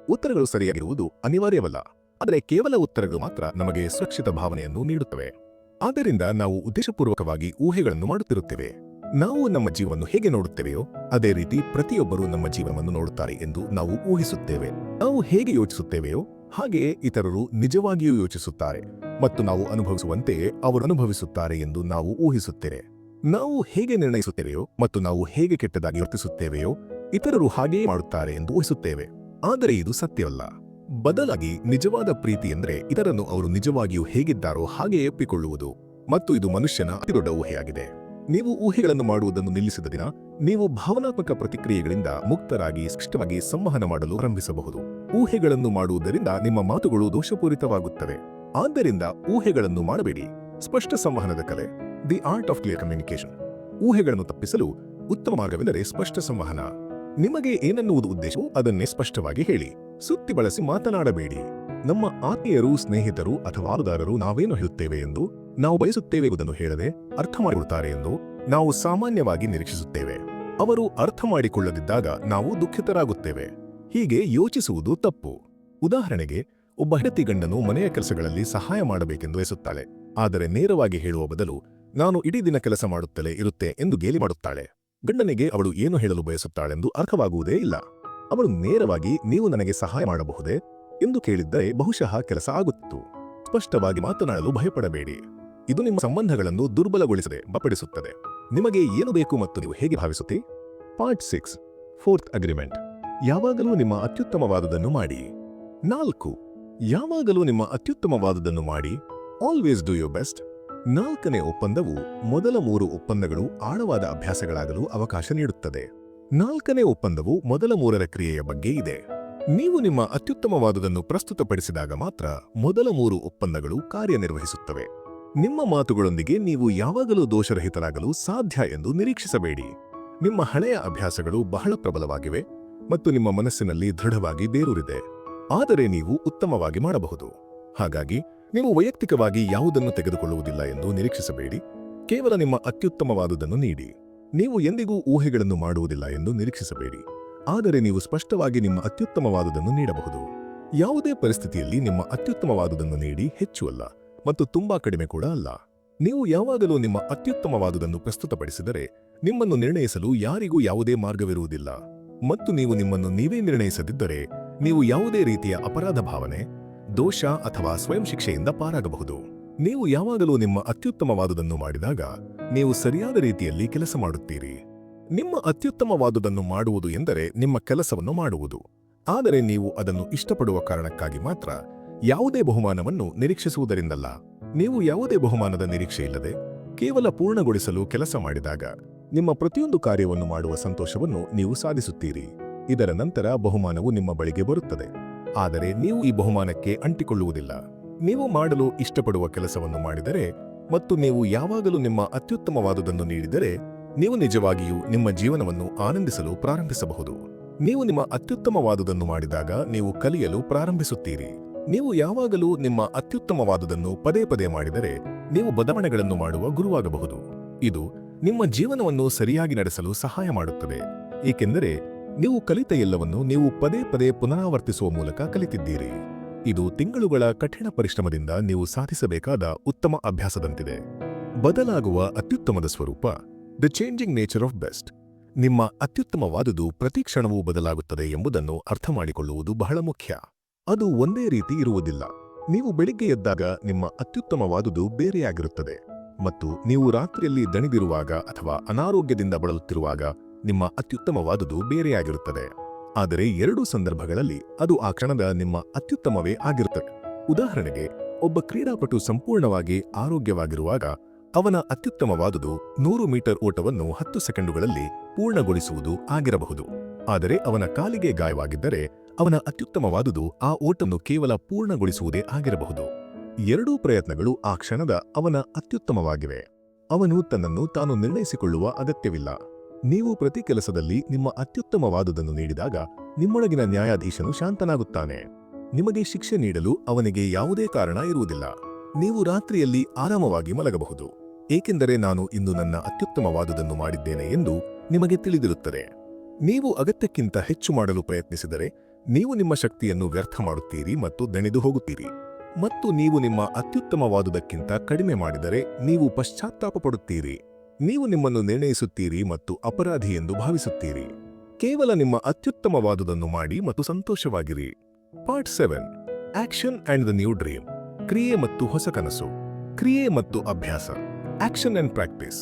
ಉತ್ತರಗಳು ಸರಿಯಾಗಿರುವುದು ಅನಿವಾರ್ಯವಲ್ಲ, ಆದರೆ ಕೇವಲ ಉತ್ತರಗಳು ಮಾತ್ರ ನಮಗೆ ಸುರಕ್ಷಿತ ಭಾವನೆಯನ್ನು ನೀಡುತ್ತವೆ. ಆದ್ದರಿಂದ ನಾವು ಉದ್ದೇಶಪೂರ್ವಕವಾಗಿ ಊಹೆಗಳನ್ನು ಮಾಡುತ್ತಿರುತ್ತೇವೆ. ನಾವು ನಮ್ಮ ಜೀವನವನ್ನು ಹೇಗೆ ನೋಡುತ್ತೇವೆಯೋ ಅದೇ ರೀತಿ ಪ್ರತಿಯೊಬ್ಬರೂ ನಮ್ಮ ಜೀವನವನ್ನು ನೋಡುತ್ತಾರೆ ಎಂದು ನಾವು ಊಹಿಸುತ್ತೇವೆ. ನಾವು ಹೇಗೆ ಯೋಚಿಸುತ್ತೇವೆಯೋ ಹಾಗೆಯೇ ಇತರರು ನಿಜವಾಗಿಯೂ ಯೋಚಿಸುತ್ತಾರೆ ಮತ್ತು ನಾವು ಅನುಭವಿಸುವಂತೆಯೇ ಅವರು ಅನುಭವಿಸುತ್ತಾರೆ ಎಂದು ನಾವು ಊಹಿಸುತ್ತೇವೆ. ನಾವು ಹೇಗೆ ನಿರ್ಣಯಿಸುತ್ತೇವೆಯೋ ಮತ್ತು ನಾವು ಹೇಗೆ ಕೆಟ್ಟದಾಗಿ ವರ್ತಿಸುತ್ತೇವೆಯೋ ಇತರರು ಹಾಗೆಯೇ ಮಾಡುತ್ತಾರೆ ಎಂದು ಊಹಿಸುತ್ತೇವೆ. ಆದರೆ ಇದು ಸತ್ಯವಲ್ಲ. ಬದಲಾಗಿ ನಿಜವಾದ ಪ್ರೀತಿ ಎಂದರೆ ಇತರನ್ನು ಅವರು ನಿಜವಾಗಿಯೂ ಹೇಗಿದ್ದಾರೋ ಹಾಗೆಯೇ ಒಪ್ಪಿಕೊಳ್ಳುವುದು, ಮತ್ತು ಇದು ಮನುಷ್ಯನ ಅತಿದೊಡ್ಡ ಊಹೆಯಾಗಿದೆ. ನೀವು ಊಹೆಗಳನ್ನು ಮಾಡುವುದನ್ನು ನಿಲ್ಲಿಸಿದ ದಿನ ನೀವು ಭಾವನಾತ್ಮಕ ಪ್ರತಿಕ್ರಿಯೆಗಳಿಂದ ಮುಕ್ತರಾಗಿ ಸ್ಪಷ್ಟವಾಗಿ ಸಂವಹನ ಮಾಡಲು ಆರಂಭಿಸಬಹುದು. ಊಹೆಗಳನ್ನು ಮಾಡುವುದರಿಂದ ನಿಮ್ಮ ಮಾತುಗಳು ದೋಷಪೂರಿತವಾಗುತ್ತವೆ. ಆದ್ದರಿಂದ ಊಹೆಗಳನ್ನು ಮಾಡಬೇಡಿ. ಸ್ಪಷ್ಟ ಸಂವಹನದ ಕಲೆ, the art of clear communication. ಊಹೆಗಳನ್ನು ತಪ್ಪಿಸಲು ಉತ್ತಮ ಮಾರ್ಗವೆಂದರೆ ಸ್ಪಷ್ಟ ಸಂವಹನ. ನಿಮಗೆ ಏನನ್ನುವುದು ಉದ್ದೇಶವು ಅದನ್ನೇ ಸ್ಪಷ್ಟವಾಗಿ ಹೇಳಿ. ಸುತ್ತಿ ಬಳಸಿ ಮಾತನಾಡಬೇಡಿ. ನಮ್ಮ ಆತ್ಮೀಯರು, ಸ್ನೇಹಿತರು ಅಥವಾ ಪಾಲುದಾರರು ನಾವೇನು ಹೇಳುತ್ತೇವೆ ಎಂದು, ನಾವು ಬಯಸುತ್ತೇವೆ ಎಂಬುದನ್ನು ಹೇಳದೆ ಅರ್ಥ ಮಾಡಿಕೊಳ್ಳುತ್ತಾರೆ ಎಂದು ನಾವು ಸಾಮಾನ್ಯವಾಗಿ ನಿರೀಕ್ಷಿಸುತ್ತೇವೆ. ಅವರು ಅರ್ಥ ಮಾಡಿಕೊಳ್ಳದಿದ್ದಾಗ ನಾವು ದುಃಖಿತರಾಗುತ್ತೇವೆ. ಹೀಗೆ ಯೋಚಿಸುವುದು ತಪ್ಪು. ಉದಾಹರಣೆಗೆ, ಒಬ್ಬ ಹೆಂಡತಿ ಗಂಡನು ಮನೆಯ ಕೆಲಸಗಳಲ್ಲಿ ಸಹಾಯ ಮಾಡಬೇಕೆಂದು ಬಯಸುತ್ತಾಳೆ. ಆದರೆ ನೇರವಾಗಿ ಹೇಳುವ ಬದಲು ನಾನು ಇಡೀ ದಿನ ಕೆಲಸ ಮಾಡುತ್ತಲೇ ಇರುತ್ತೆ ಎಂದು ಗೇಲಿ ಮಾಡುತ್ತಾಳೆ. ಗಂಡನಿಗೆ ಅವಳು ಏನು ಹೇಳಲು ಬಯಸುತ್ತಾಳೆಂದು ಅರ್ಥವಾಗುವುದೇ ಇಲ್ಲ. ಅವಳು ನೇರವಾಗಿ ನೀವು ನನಗೆ ಸಹಾಯ ಮಾಡಬಹುದೇ ಎಂದು ಕೇಳಿದ್ದರೆ ಬಹುಶಃ ಕೆಲಸ ಆಗುತ್ತಿತ್ತು. ಸ್ಪಷ್ಟವಾಗಿ ಮಾತನಾಡಲು ಭಯಪಡಬೇಡಿ. ಇದು ನಿಮ್ಮ ಸಂಬಂಧಗಳನ್ನು ದುರ್ಬಲಗೊಳಿಸದೆ ಬಲಪಡಿಸುತ್ತದೆ. ನಿಮಗೆ ಏನು ಬೇಕು ಮತ್ತು ನೀವು ಹೇಗೆ ಭಾವಿಸುತ್ತೀರಿ? Part 6 fourth agreement. ಯಾವಾಗಲೂ ನಿಮ್ಮ ಅತ್ಯುತ್ತಮವಾದುದನ್ನು ಮಾಡಿ. 4. ಯಾವಾಗಲೂ ನಿಮ್ಮ ಅತ್ಯುತ್ತಮವಾದುದನ್ನು ಮಾಡಿ. Always do your best. 4ನೇ ಒಪ್ಪಂದವು ಮೊದಲ 3 ಒಪ್ಪಂದಗಳು ಆಳವಾದ ಅಭ್ಯಾಸಗಳಾಗಲು ಅವಕಾಶ ನೀಡುತ್ತದೆ. 4ನೇ ಒಪ್ಪಂದವು ಮೊದಲ 3ರ ಕ್ರಿಯೆಯ ಬಗ್ಗೆ ಇದೆ. ನೀವು ನಿಮ್ಮ ಅತ್ಯುತ್ತಮವಾದುದನ್ನು ಪ್ರಸ್ತುತಪಡಿಸಿದಾಗ ಮಾತ್ರ ಮೊದಲ 3 ಒಪ್ಪಂದಗಳು ಕಾರ್ಯನಿರ್ವಹಿಸುತ್ತವೆ. ನಿಮ್ಮ ಮಾತುಗಳೊಂದಿಗೆ ನೀವು ಯಾವಾಗಲೂ ದೋಷರಹಿತರಾಗಲು ಸಾಧ್ಯ ಎಂದು ನಿರೀಕ್ಷಿಸಬೇಡಿ. ನಿಮ್ಮ ಹಳೆಯ ಅಭ್ಯಾಸಗಳು ಬಹಳ ಪ್ರಬಲವಾಗಿವೆ ಮತ್ತು ನಿಮ್ಮ ಮನಸ್ಸಿನಲ್ಲಿ ದೃಢವಾಗಿ ಬೇರೂರಿದೆ. ಆದರೆ ನೀವು ಉತ್ತಮವಾಗಿ ಮಾಡಬಹುದು. ಹಾಗಾಗಿ ನೀವು ವೈಯಕ್ತಿಕವಾಗಿ ಯಾವುದನ್ನು ತೆಗೆದುಕೊಳ್ಳುವುದಿಲ್ಲ ಎಂದು ನಿರೀಕ್ಷಿಸಬೇಡಿ. ಕೇವಲ ನಿಮ್ಮ ಅತ್ಯುತ್ತಮವಾದುದನ್ನು ನೀಡಿ. ನೀವು ಎಂದಿಗೂ ಊಹೆಗಳನ್ನು ಮಾಡುವುದಿಲ್ಲ ಎಂದು ನಿರೀಕ್ಷಿಸಬೇಡಿ. ಆದರೆ ನೀವು ಸ್ಪಷ್ಟವಾಗಿ ನಿಮ್ಮ ಅತ್ಯುತ್ತಮವಾದುದನ್ನು ನೀಡಬಹುದು. ಯಾವುದೇ ಪರಿಸ್ಥಿತಿಯಲ್ಲಿ ನಿಮ್ಮ ಅತ್ಯುತ್ತಮವಾದುದನ್ನು ನೀಡಿ, ಹೆಚ್ಚು ಅಲ್ಲ ಮತ್ತು ತುಂಬಾ ಕಡಿಮೆ ಕೂಡ ಅಲ್ಲ. ನೀವು ಯಾವಾಗಲೂ ನಿಮ್ಮ ಅತ್ಯುತ್ತಮವಾದುದನ್ನು ಪ್ರಸ್ತುತಪಡಿಸಿದರೆ ನಿಮ್ಮನ್ನು ನಿರ್ಣಯಿಸಲು ಯಾರಿಗೂ ಯಾವುದೇ ಮಾರ್ಗವಿರುವುದಿಲ್ಲ. ಮತ್ತು ನೀವು ನಿಮ್ಮನ್ನು ನೀವೇ ನಿರ್ಣಯಿಸದಿದ್ದರೆ ನೀವು ಯಾವುದೇ ರೀತಿಯ ಅಪರಾಧ ಭಾವನೆ, ದೋಷ ಅಥವಾ ಸ್ವಯಂ ಶಿಕ್ಷೆಯಿಂದ ಪಾರಾಗಬಹುದು. ನೀವು ಯಾವಾಗಲೂ ನಿಮ್ಮ ಅತ್ಯುತ್ತಮವಾದುದನ್ನು ಮಾಡಿದಾಗ ನೀವು ಸರಿಯಾದ ರೀತಿಯಲ್ಲಿ ಕೆಲಸ ಮಾಡುತ್ತೀರಿ. ನಿಮ್ಮ ಅತ್ಯುತ್ತಮವಾದುದನ್ನು ಮಾಡುವುದು ಎಂದರೆ ನಿಮ್ಮ ಕೆಲಸವನ್ನು ಮಾಡುವುದು. ಆದರೆ ನೀವು ಅದನ್ನು ಇಷ್ಟಪಡುವ ಕಾರಣಕ್ಕಾಗಿ ಮಾತ್ರ. ಯಾವುದೇ ಬಹುಮಾನವನ್ನು ನಿರೀಕ್ಷಿಸುವುದರಿಂದಲ್ಲ. ನೀವು ಯಾವುದೇ ಬಹುಮಾನದ ನಿರೀಕ್ಷೆಯಿಲ್ಲದೆ ಕೇವಲ ಪೂರ್ಣಗೊಳಿಸಲು ಕೆಲಸ ಮಾಡಿದಾಗ ನಿಮ್ಮ ಪ್ರತಿಯೊಂದು ಕಾರ್ಯವನ್ನು ಮಾಡುವ ಸಂತೋಷವನ್ನು ನೀವು ಸಾಧಿಸುತ್ತೀರಿ. ಇದರ ನಂತರ ಬಹುಮಾನವು ನಿಮ್ಮ ಬಳಿಗೆ ಬರುತ್ತದೆ. ಆದರೆ ನೀವು ಈ ಬಹುಮಾನಕ್ಕೆ ಅಂಟಿಕೊಳ್ಳುವುದಿಲ್ಲ. ನೀವು ಮಾಡಲು ಇಷ್ಟಪಡುವ ಕೆಲಸವನ್ನು ಮಾಡಿದರೆ ಮತ್ತು ನೀವು ಯಾವಾಗಲೂ ನಿಮ್ಮ ಅತ್ಯುತ್ತಮವಾದುದನ್ನು ನೀಡಿದರೆ ನೀವು ನಿಜವಾಗಿಯೂ ನಿಮ್ಮ ಜೀವನವನ್ನು ಆನಂದಿಸಲು ಪ್ರಾರಂಭಿಸಬಹುದು. ನೀವು ನಿಮ್ಮ ಅತ್ಯುತ್ತಮವಾದುದನ್ನು ಮಾಡಿದಾಗ ನೀವು ಕಲಿಯಲು ಪ್ರಾರಂಭಿಸುತ್ತೀರಿ. ನೀವು ಯಾವಾಗಲೂ ನಿಮ್ಮ ಅತ್ಯುತ್ತಮವಾದುದನ್ನು ಪದೇ ಪದೇ ಮಾಡಿದರೆ ನೀವು ಬದಲಾವಣೆಗಳನ್ನು ಮಾಡುವ ಗುರುವಾಗಬಹುದು. ಇದು ನಿಮ್ಮ ಜೀವನವನ್ನು ಸರಿಯಾಗಿ ನಡೆಸಲು ಸಹಾಯ ಮಾಡುತ್ತದೆ, ಏಕೆಂದರೆ ನೀವು ಕಲಿತ ಎಲ್ಲವನ್ನು ನೀವು ಪದೇ ಪದೇ ಪುನರಾವರ್ತಿಸುವ ಮೂಲಕ ಕಲಿತಿದ್ದೀರಿ. ಇದು ತಿಂಗಳುಗಳ ಕಠಿಣ ಪರಿಶ್ರಮದಿಂದ ನೀವು ಸಾಧಿಸಬೇಕಾದ ಉತ್ತಮ ಅಭ್ಯಾಸದಂತಿದೆ. ಬದಲಾಗುವ ಅತ್ಯುತ್ತಮದ ಸ್ವರೂಪ, the changing nature of best. ನಿಮ್ಮ ಅತ್ಯುತ್ತಮವಾದುದು ಪ್ರತಿ ಕ್ಷಣವೂ ಬದಲಾಗುತ್ತದೆ ಎಂಬುದನ್ನು ಅರ್ಥಮಾಡಿಕೊಳ್ಳುವುದು ಬಹಳ ಮುಖ್ಯ. ಅದು ಒಂದೇ ರೀತಿ ಇರುವುದಿಲ್ಲ. ನೀವು ಬೆಳಿಗ್ಗೆ ಎದ್ದಾಗ ನಿಮ್ಮ ಅತ್ಯುತ್ತಮವಾದುದು ಬೇರೆಯಾಗಿರುತ್ತದೆ ಮತ್ತು ನೀವು ರಾತ್ರಿಯಲ್ಲಿ ದಣಿದಿರುವಾಗ ಅಥವಾ ಅನಾರೋಗ್ಯದಿಂದ ಬಳಲುತ್ತಿರುವಾಗ ನಿಮ್ಮ ಅತ್ಯುತ್ತಮವಾದುದು ಬೇರೆಯಾಗಿರುತ್ತದೆ. ಆದರೆ ಎರಡೂ ಸಂದರ್ಭಗಳಲ್ಲಿ ಅದು ಆ ಕ್ಷಣದ ನಿಮ್ಮ ಅತ್ಯುತ್ತಮವೇ ಆಗಿರುತ್ತದೆ. ಉದಾಹರಣೆಗೆ, ಒಬ್ಬ ಕ್ರೀಡಾಪಟು ಸಂಪೂರ್ಣವಾಗಿ ಆರೋಗ್ಯವಾಗಿರುವಾಗ ಅವನ ಅತ್ಯುತ್ತಮವಾದುದು 100 ಮೀಟರ್ ಓಟವನ್ನು 10 ಸೆಕೆಂಡುಗಳಲ್ಲಿ ಪೂರ್ಣಗೊಳಿಸುವುದು ಆಗಿರಬಹುದು. ಆದರೆ ಅವನ ಕಾಲಿಗೆ ಗಾಯವಾಗಿದ್ದರೆ ಅವನ ಅತ್ಯುತ್ತಮವಾದುದು ಆ ಓಟವನ್ನು ಕೇವಲ ಪೂರ್ಣಗೊಳಿಸುವುದೇ ಆಗಿರಬಹುದು. ಎರಡೂ ಪ್ರಯತ್ನಗಳು ಆ ಕ್ಷಣದ ಅವನ ಅತ್ಯುತ್ತಮವಾಗಿವೆ. ಅವನು ತನ್ನನ್ನು ತಾನು ನಿರ್ಣಯಿಸಿಕೊಳ್ಳುವ ಅಗತ್ಯವಿಲ್ಲ. ನೀವು ಪ್ರತಿ ಕೆಲಸದಲ್ಲಿ ನಿಮ್ಮ ಅತ್ಯುತ್ತಮವಾದುದನ್ನು ನೀಡಿದಾಗ ನಿಮ್ಮೊಳಗಿನ ನ್ಯಾಯಾಧೀಶನು ಶಾಂತನಾಗುತ್ತಾನೆ. ನಿಮಗೆ ಶಿಕ್ಷೆ ನೀಡಲು ಅವನಿಗೆ ಯಾವುದೇ ಕಾರಣ ಇರುವುದಿಲ್ಲ. ನೀವು ರಾತ್ರಿಯಲ್ಲಿ ಆರಾಮವಾಗಿ ಮಲಗಬಹುದು, ಏಕೆಂದರೆ ನಾನು ಇಂದು ನನ್ನ ಅತ್ಯುತ್ತಮವಾದುದನ್ನು ಮಾಡಿದ್ದೇನೆ ಎಂದು ನಿಮಗೆ ತಿಳಿದಿರುತ್ತದೆ. ನೀವು ಅಗತ್ಯಕ್ಕಿಂತ ಹೆಚ್ಚು ಮಾಡಲು ಪ್ರಯತ್ನಿಸಿದರೆ ನೀವು ನಿಮ್ಮ ಶಕ್ತಿಯನ್ನು ವ್ಯರ್ಥ ಮಾಡುತ್ತೀರಿ ಮತ್ತು ದಣಿದು ಹೋಗುತ್ತೀರಿ. ಮತ್ತು ನೀವು ನಿಮ್ಮ ಅತ್ಯುತ್ತಮವಾದುದಕ್ಕಿಂತ ಕಡಿಮೆ ಮಾಡಿದರೆ ನೀವು ಪಶ್ಚಾತ್ತಾಪ ಪಡುತ್ತೀರಿ. ನೀವು ನಿಮ್ಮನ್ನು ನಿರ್ಣಯಿಸುತ್ತೀರಿ ಮತ್ತು ಅಪರಾಧಿ ಎಂದು ಭಾವಿಸುತ್ತೀರಿ. ಕೇವಲ ನಿಮ್ಮ ಅತ್ಯುತ್ತಮವಾದುದನ್ನು ಮಾಡಿ ಮತ್ತು ಸಂತೋಷವಾಗಿರಿ. Part 7 action and the new dream. ಕ್ರಿಯೆ ಮತ್ತು ಹೊಸ ಕನಸು. ಕ್ರಿಯೆ ಮತ್ತು ಅಭ್ಯಾಸ. Action and practice.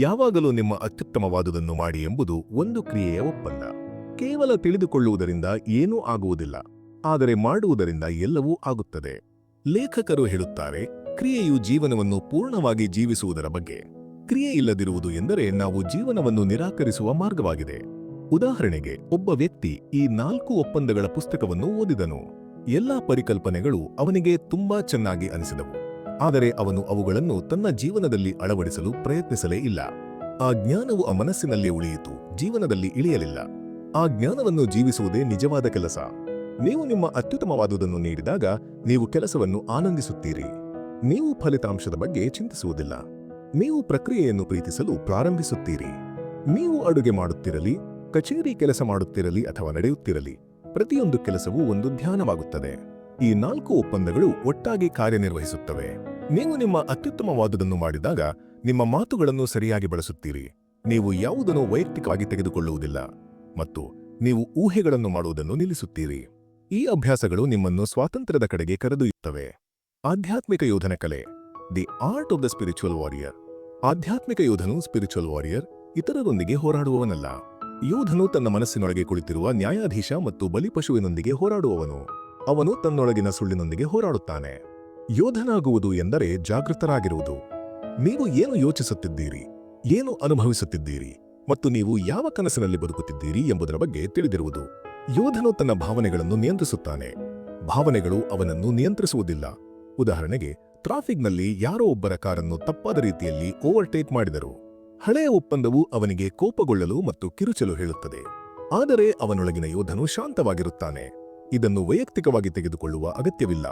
ಯಾವಾಗಲೂ ನಿಮ್ಮ ಅತ್ಯುತ್ತಮವಾದುದನ್ನು ಮಾಡಿ ಎಂಬುದು ಒಂದು ಕ್ರಿಯೆಯ ಒಪ್ಪಂದ. ಕೇವಲ ತಿಳಿದುಕೊಳ್ಳುವುದರಿಂದ ಏನೂ ಆಗುವುದಿಲ್ಲ, ಆದರೆ ಮಾಡುವುದರಿಂದ ಎಲ್ಲವೂ ಆಗುತ್ತದೆ. ಲೇಖಕರು ಹೇಳುತ್ತಾರೆ, ಕ್ರಿಯೆಯು ಜೀವನವನ್ನು ಪೂರ್ಣವಾಗಿ ಜೀವಿಸುವುದರ ಬಗ್ಗೆ. ಕ್ರಿಯೆ ಇಲ್ಲದಿರುವುದು ಎಂದರೆ ನಾವು ಜೀವನವನ್ನು ನಿರಾಕರಿಸುವ ಮಾರ್ಗವಾಗಿದೆ. ಉದಾಹರಣೆಗೆ, ಒಬ್ಬ ವ್ಯಕ್ತಿ ಈ 4 ಒಪ್ಪಂದಗಳ ಪುಸ್ತಕವನ್ನು ಓದಿದನು. ಎಲ್ಲಾ ಪರಿಕಲ್ಪನೆಗಳು ಅವನಿಗೆ ತುಂಬಾ ಚೆನ್ನಾಗಿ ಅನಿಸಿದವು, ಆದರೆ ಅವನು ಅವುಗಳನ್ನು ತನ್ನ ಜೀವನದಲ್ಲಿ ಅಳವಡಿಸಲು ಪ್ರಯತ್ನಿಸಲೇ ಇಲ್ಲ. ಆ ಜ್ಞಾನವು ಆ ಮನಸ್ಸಿನಲ್ಲಿ ಉಳಿಯಿತು, ಜೀವನದಲ್ಲಿ ಇಳಿಯಲಿಲ್ಲ. ಆ ಜ್ಞಾನವನ್ನು ಜೀವಿಸುವುದೇ ನಿಜವಾದ ಕೆಲಸ. ನೀವು ನಿಮ್ಮ ಅತ್ಯುತ್ತಮವಾದುದನ್ನು ನೀಡಿದಾಗ ನೀವು ಕೆಲಸವನ್ನು ಆನಂದಿಸುತ್ತೀರಿ. ನೀವು ಫಲಿತಾಂಶದ ಬಗ್ಗೆ ಚಿಂತಿಸುವುದಿಲ್ಲ. ನೀವು ಪ್ರಕ್ರಿಯೆಯನ್ನು ಪ್ರೀತಿಸಲು ಪ್ರಾರಂಭಿಸುತ್ತೀರಿ. ನೀವು ಅಡುಗೆ ಮಾಡುತ್ತಿರಲಿ, ಕಚೇರಿ ಕೆಲಸ ಮಾಡುತ್ತಿರಲಿ ಅಥವಾ ನಡೆಯುತ್ತಿರಲಿ, ಪ್ರತಿಯೊಂದು ಕೆಲಸವೂ ಒಂದು ಧ್ಯಾನವಾಗುತ್ತದೆ. ಈ 4 ಒಪ್ಪಂದಗಳು ಒಟ್ಟಾಗಿ ಕಾರ್ಯನಿರ್ವಹಿಸುತ್ತವೆ. ನೀವು ನಿಮ್ಮ ಅತ್ಯುತ್ತಮವಾದುದನ್ನು ಮಾಡಿದಾಗ ನಿಮ್ಮ ಮಾತುಗಳನ್ನು ಸರಿಯಾಗಿ ಬಳಸುತ್ತೀರಿ. ನೀವು ಯಾವುದನ್ನು ವೈಯಕ್ತಿಕವಾಗಿ ತೆಗೆದುಕೊಳ್ಳುವುದಿಲ್ಲ ಮತ್ತು ನೀವು ಊಹೆಗಳನ್ನು ಮಾಡುವುದನ್ನು ನಿಲ್ಲಿಸುತ್ತೀರಿ. ಈ ಅಭ್ಯಾಸಗಳು ನಿಮ್ಮನ್ನು ಸ್ವಾತಂತ್ರ್ಯದ ಕಡೆಗೆ ಕರೆದೊಯ್ಯುತ್ತವೆ. ಆಧ್ಯಾತ್ಮಿಕ ಯೋಧನ ಕಲೆ, the art of the spiritual warrior. ಆಧ್ಯಾತ್ಮಿಕ ಯೋಧನು ಸ್ಪಿರಿಚುವಲ್ ವಾರಿಯರ್ ಇತರರೊಂದಿಗೆ ಹೋರಾಡುವವನಲ್ಲ. ಯೋಧನು ತನ್ನ ಮನಸ್ಸಿನೊಳಗೆ ಕುಳಿತಿರುವ ನ್ಯಾಯಾಧೀಶ ಮತ್ತು ಬಲಿಪಶುವಿನೊಂದಿಗೆ ಹೋರಾಡುವವನು. ಅವನು ತನ್ನೊಳಗಿನ ಸುಳ್ಳಿನೊಂದಿಗೆ ಹೋರಾಡುತ್ತಾನೆ. ಯೋಧನಾಗುವುದು ಎಂದರೆ ಜಾಗೃತರಾಗಿರುವುದು. ನೀವು ಏನು ಯೋಚಿಸುತ್ತಿದ್ದೀರಿ, ಏನು ಅನುಭವಿಸುತ್ತಿದ್ದೀರಿ ಮತ್ತು ನೀವು ಯಾವ ಕನಸಿನಲ್ಲಿ ಬದುಕುತ್ತಿದ್ದೀರಿ ಎಂಬುದರ ಬಗ್ಗೆ ತಿಳಿದಿರುವುದು. ಯೋಧನು ತನ್ನ ಭಾವನೆಗಳನ್ನು ನಿಯಂತ್ರಿಸುತ್ತಾನೆ. ಭಾವನೆಗಳು ಅವನನ್ನು ನಿಯಂತ್ರಿಸುವುದಿಲ್ಲ. ಉದಾಹರಣೆಗೆ, ಟ್ರಾಫಿಕ್ನಲ್ಲಿ ಯಾರೋ ಒಬ್ಬರ ಕಾರನ್ನು ತಪ್ಪಾದ ರೀತಿಯಲ್ಲಿ ಓವರ್ಟೇಕ್ ಮಾಡಿದರು. ಹಳೆಯ ಒಪ್ಪಂದವು ಅವನಿಗೆ ಕೋಪಗೊಳ್ಳಲು ಮತ್ತು ಕಿರುಚಲು ಹೇಳುತ್ತದೆ. ಆದರೆ ಅವನೊಳಗಿನ ಯೋಧನು ಶಾಂತವಾಗಿರುತ್ತಾನೆ. ಇದನ್ನು ವೈಯಕ್ತಿಕವಾಗಿ ತೆಗೆದುಕೊಳ್ಳುವ ಅಗತ್ಯವಿಲ್ಲ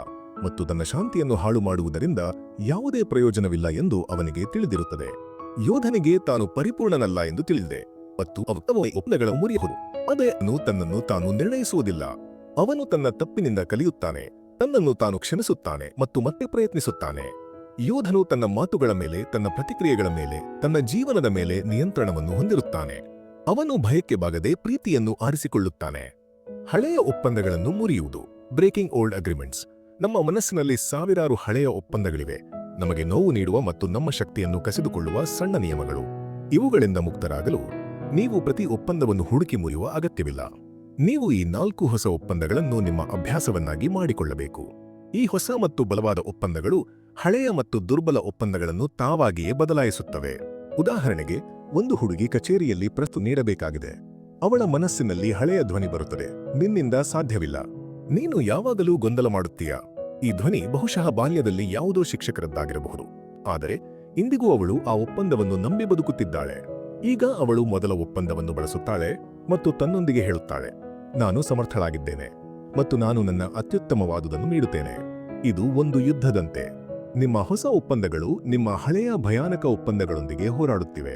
ಮತ್ತು ತನ್ನ ಶಾಂತಿಯನ್ನು ಹಾಳು ಮಾಡುವುದರಿಂದ ಯಾವುದೇ ಪ್ರಯೋಜನವಿಲ್ಲ ಎಂದು ಅವನಿಗೆ ತಿಳಿದಿರುತ್ತದೆ. ಯೋಧನಿಗೆ ತಾನು ಪರಿಪೂರ್ಣನಲ್ಲ ಎಂದು ತಿಳಿದಿದೆ ಮತ್ತು ಅವನ ಒಪ್ಪಂದಗಳ ಮುರಿಯಬಹುದು. ಆದರೆ ಅವನು ತನ್ನನ್ನು ತಾನು ನಿರ್ಣಯಿಸುವುದಿಲ್ಲ. ಅವನು ತನ್ನ ತಪ್ಪಿನಿಂದ ಕಲಿಯುತ್ತಾನೆ, ತನ್ನನ್ನು ತಾನು ಕ್ಷಮಿಸುತ್ತಾನೆ ಮತ್ತು ಮತ್ತೆ ಪ್ರಯತ್ನಿಸುತ್ತಾನೆ. ಯೋಧನು ತನ್ನ ಮಾತುಗಳ ಮೇಲೆ, ತನ್ನ ಪ್ರತಿಕ್ರಿಯೆಗಳ ಮೇಲೆ, ತನ್ನ ಜೀವನದ ಮೇಲೆ ನಿಯಂತ್ರಣವನ್ನು ಹೊಂದಿರುತ್ತಾನೆ. ಅವನು ಭಯಕ್ಕೆ ಬಾಗದೆ ಪ್ರೀತಿಯನ್ನು ಆರಿಸಿಕೊಳ್ಳುತ್ತಾನೆ. ಹಳೆಯ ಒಪ್ಪಂದಗಳನ್ನು ಮುರಿಯುವುದು, ಬ್ರೇಕಿಂಗ್ ಓಲ್ಡ್ ಅಗ್ರಿಮೆಂಟ್ಸ್. ನಮ್ಮ ಮನಸ್ಸಿನಲ್ಲಿ ಸಾವಿರಾರು ಹಳೆಯ ಒಪ್ಪಂದಗಳಿವೆ, ನಮಗೆ ನೋವು ನೀಡುವ ಮತ್ತು ನಮ್ಮ ಶಕ್ತಿಯನ್ನು ಕಸಿದುಕೊಳ್ಳುವ ಸಣ್ಣ ನಿಯಮಗಳು. ಇವುಗಳಿಂದ ಮುಕ್ತರಾಗಲು ನೀವು ಪ್ರತಿ ಒಪ್ಪಂದವನ್ನು ಹುಡುಕಿ ಮುರಿಯುವ ಅಗತ್ಯವಿಲ್ಲ. ನೀವು ಈ 4 ಹೊಸ ಒಪ್ಪಂದಗಳನ್ನು ನಿಮ್ಮ ಅಭ್ಯಾಸವನ್ನಾಗಿ ಮಾಡಿಕೊಳ್ಳಬೇಕು. ಈ ಹೊಸ ಮತ್ತು ಬಲವಾದ ಒಪ್ಪಂದಗಳು ಹಳೆಯ ಮತ್ತು ದುರ್ಬಲ ಒಪ್ಪಂದಗಳನ್ನು ತಾವಾಗಿಯೇ ಬದಲಾಯಿಸುತ್ತವೆ. ಉದಾಹರಣೆಗೆ, ಒಂದು ಹುಡುಗಿ ಕಚೇರಿಯಲ್ಲಿ ಪ್ರಶ್ನೆ ನೀಡಬೇಕಾಗಿದೆ. ಅವಳ ಮನಸ್ಸಿನಲ್ಲಿ ಹಳೆಯ ಧ್ವನಿ ಬರುತ್ತದೆ, ನಿನ್ನಿಂದ ಸಾಧ್ಯವಿಲ್ಲ, ನೀನು ಯಾವಾಗಲೂ ಗೊಂದಲ ಮಾಡುತ್ತೀಯಾ. ಈ ಧ್ವನಿ ಬಹುಶಃ ಬಾಲ್ಯದಲ್ಲಿ ಯಾವುದೋ ಶಿಕ್ಷಕರದ್ದಾಗಿರಬಹುದು, ಆದರೆ ಇಂದಿಗೂ ಅವಳು ಆ ಒಪ್ಪಂದವನ್ನು ನಂಬಿ ಬದುಕುತ್ತಿದ್ದಾಳೆ. ಈಗ ಅವಳು ಮೊದಲ ಒಪ್ಪಂದವನ್ನು ಬಳಸುತ್ತಾಳೆ ಮತ್ತು ತನ್ನೊಂದಿಗೆ ಹೇಳುತ್ತಾಳೆ, ನಾನು ಸಮರ್ಥಳಾಗಿದ್ದೇನೆ ಮತ್ತು ನಾನು ನನ್ನ ಅತ್ಯುತ್ತಮವಾದುದನ್ನು ನೀಡುತ್ತೇನೆ. ಇದು ಒಂದು ಯುದ್ಧದಂತೆ. ನಿಮ್ಮ ಹೊಸ ಒಪ್ಪಂದಗಳು ನಿಮ್ಮ ಹಳೆಯ ಭಯಾನಕ ಒಪ್ಪಂದಗಳೊಂದಿಗೆ ಹೋರಾಡುತ್ತಿವೆ.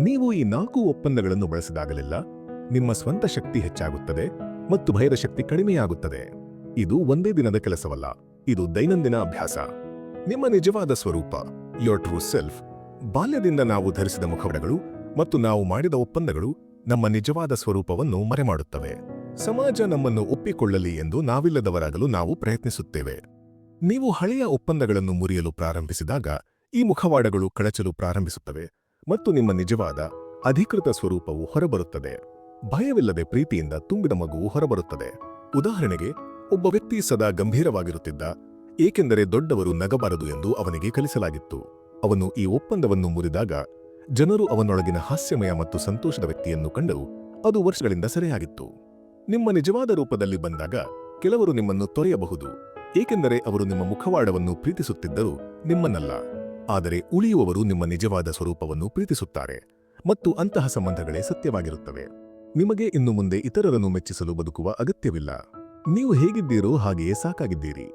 ನೀವು ಈ 4 ಒಪ್ಪಂದಗಳನ್ನು ಬಳಸಿದಾಗಲೆಲ್ಲ ನಿಮ್ಮ ಸ್ವಂತ ಶಕ್ತಿ ಹೆಚ್ಚಾಗುತ್ತದೆ ಮತ್ತು ಭಯದ ಶಕ್ತಿ ಕಡಿಮೆಯಾಗುತ್ತದೆ. ಇದು ಒಂದೇ ದಿನದ ಕೆಲಸವಲ್ಲ, ಇದು ದೈನಂದಿನ ಅಭ್ಯಾಸ. ನಿಮ್ಮ ನಿಜವಾದ ಸ್ವರೂಪ, ಯೋರ್ ಟ್ರೂ ಸೆಲ್ಫ್. ಬಾಲ್ಯದಿಂದ ನಾವು ಧರಿಸಿದ ಮುಖವಾಡಗಳು ಮತ್ತು ನಾವು ಮಾಡಿದ ಒಪ್ಪಂದಗಳು ನಮ್ಮ ನಿಜವಾದ ಸ್ವರೂಪವನ್ನು ಮರೆಮಾಡುತ್ತವೆ. ಸಮಾಜ ನಮ್ಮನ್ನು ಒಪ್ಪಿಕೊಳ್ಳಲಿ ಎಂದು ನಾವಿಲ್ಲದವರಾಗಲು ನಾವು ಪ್ರಯತ್ನಿಸುತ್ತೇವೆ. ನೀವು ಹಳೆಯ ಒಪ್ಪಂದಗಳನ್ನು ಮುರಿಯಲು ಪ್ರಾರಂಭಿಸಿದಾಗ ಈ ಮುಖವಾಡಗಳು ಕಳಚಲು ಪ್ರಾರಂಭಿಸುತ್ತವೆ ಮತ್ತು ನಿಮ್ಮ ನಿಜವಾದ ಅಧಿಕೃತ ಸ್ವರೂಪವು ಹೊರಬರುತ್ತದೆ. ಭಯವಿಲ್ಲದೆ ಪ್ರೀತಿಯಿಂದ ತುಂಬಿದ ಮಗುವು ಹೊರಬರುತ್ತದೆ. ಉದಾಹರಣೆಗೆ, ಒಬ್ಬ ವ್ಯಕ್ತಿ ಸದಾ ಗಂಭೀರವಾಗಿರುತ್ತಿದ್ದ, ಏಕೆಂದರೆ ದೊಡ್ಡವರು ನಗಬಾರದು ಎಂದು ಅವನಿಗೆ ಕಲಿಸಲಾಗಿತ್ತು. ಅವನು ಈ ಒಪ್ಪಂದವನ್ನು ಮುರಿದಾಗ ಜನರು ಅವನೊಳಗಿನ ಹಾಸ್ಯಮಯ ಮತ್ತು ಸಂತೋಷದ ವ್ಯಕ್ತಿಯನ್ನು ಕಂಡರು. ಅದು ವರ್ಷಗಳಿಂದ ಸೆರೆಯಾಗಿತ್ತು. ನಿಮ್ಮ ನಿಜವಾದ ರೂಪದಲ್ಲಿ ಬಂದಾಗ ಕೆಲವರು ನಿಮ್ಮನ್ನು ತೊರೆಯಬಹುದು, ಏಕೆಂದರೆ ಅವರು ನಿಮ್ಮ ಮುಖವಾಡವನ್ನು ಪ್ರೀತಿಸುತ್ತಿದ್ದರು, ನಿಮ್ಮನ್ನಲ್ಲ. ಆದರೆ ಉಳಿಯುವವರು ನಿಮ್ಮ ನಿಜವಾದ ಸ್ವರೂಪವನ್ನು ಪ್ರೀತಿಸುತ್ತಾರೆ ಮತ್ತು ಅಂತಹ ಸಂಬಂಧಗಳೇ ಸತ್ಯವಾಗಿರುತ್ತವೆ. ನಿಮಗೆ ಇನ್ನು ಮುಂದೆ ಇತರರನ್ನು ಮೆಚ್ಚಿಸಲು ಬದುಕುವ ಅಗತ್ಯವಿಲ್ಲ. ನೀವು ಹೇಗಿದ್ದೀರೋ ಹಾಗೆಯೇ ಸಾಕಾಗಿದ್ದೀರಿ.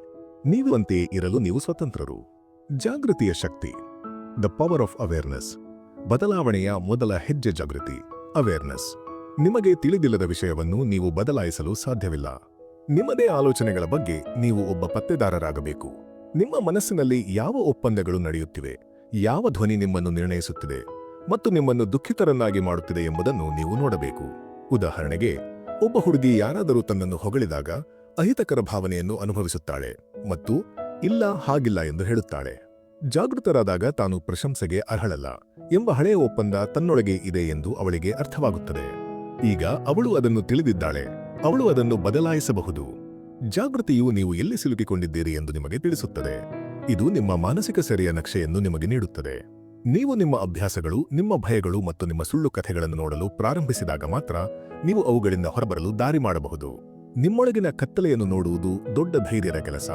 ನೀವು ಅಂತೆಯೇ ಇರಲು ನೀವು ಸ್ವತಂತ್ರರು. ಜಾಗೃತಿಯ ಶಕ್ತಿ, ದ ಪವರ್ ಆಫ್ ಅವೇರ್ನೆಸ್. ಬದಲಾವಣೆಯ ಮೊದಲ ಹೆಜ್ಜೆ ಜಾಗೃತಿ, ಅವೇರ್ನೆಸ್. ನಿಮಗೆ ತಿಳಿದಿಲ್ಲದ ವಿಷಯವನ್ನು ನೀವು ಬದಲಾಯಿಸಲು ಸಾಧ್ಯವಿಲ್ಲ. ನಿಮ್ಮದೇ ಆಲೋಚನೆಗಳ ಬಗ್ಗೆ ನೀವು ಒಬ್ಬ ಪತ್ತೆದಾರರಾಗಬೇಕು. ನಿಮ್ಮ ಮನಸ್ಸಿನಲ್ಲಿ ಯಾವ ಒಪ್ಪಂದಗಳು ನಡೆಯುತ್ತಿವೆ, ಯಾವ ಧ್ವನಿ ನಿಮ್ಮನ್ನು ನಿರ್ಣಯಿಸುತ್ತಿದೆ ಮತ್ತು ನಿಮ್ಮನ್ನು ದುಃಖಿತರನ್ನಾಗಿ ಮಾಡುತ್ತಿದೆ ಎಂಬುದನ್ನು ನೀವು ನೋಡಬೇಕು. ಉದಾಹರಣೆಗೆ, ಒಬ್ಬ ಹುಡುಗಿ ಯಾರಾದರೂ ತನ್ನನ್ನು ಹೊಗಳಿದಾಗ ಅಹಿತಕರ ಭಾವನೆಯನ್ನು ಅನುಭವಿಸುತ್ತಾಳೆ ಮತ್ತು ಇಲ್ಲ, ಹಾಗಿಲ್ಲ ಎಂದು ಹೇಳುತ್ತಾಳೆ. ಜಾಗೃತರಾದಾಗ ತಾನು ಪ್ರಶಂಸೆಗೆ ಅರ್ಹಳಲ್ಲ ಎಂಬ ಹಳೆಯ ಒಪ್ಪಂದ ತನ್ನೊಳಗೆ ಇದೆ ಎಂದು ಅವಳಿಗೆ ಅರ್ಥವಾಗುತ್ತದೆ. ಈಗ ಅವಳು ಅದನ್ನು ತಿಳಿದಿದ್ದಾಳೆ, ಅವಳು ಅದನ್ನು ಬದಲಾಯಿಸಬಹುದು. ಜಾಗೃತಿಯು ನೀವು ಎಲ್ಲಿ ಸಿಲುಕಿಕೊಂಡಿದ್ದೀರಿ ಎಂದು ನಿಮಗೆ ತಿಳಿಸುತ್ತದೆ. ಇದು ನಿಮ್ಮ ಮಾನಸಿಕ ಸೆರೆಯ ನಕ್ಷೆಯನ್ನು ನಿಮಗೆ ನೀಡುತ್ತದೆ. ನೀವು ನಿಮ್ಮ ಅಭ್ಯಾಸಗಳು, ನಿಮ್ಮ ಭಯಗಳು ಮತ್ತು ನಿಮ್ಮ ಸುಳ್ಳು ಕಥೆಗಳನ್ನು ನೋಡಲು ಪ್ರಾರಂಭಿಸಿದಾಗ ಮಾತ್ರ ನೀವು ಅವುಗಳಿಂದ ಹೊರಬರಲು ದಾರಿ ಮಾಡಬಹುದು. ನಿಮ್ಮೊಳಗಿನ ಕತ್ತಲೆಯನ್ನು ನೋಡುವುದು ದೊಡ್ಡ ಧೈರ್ಯದ ಕೆಲಸ,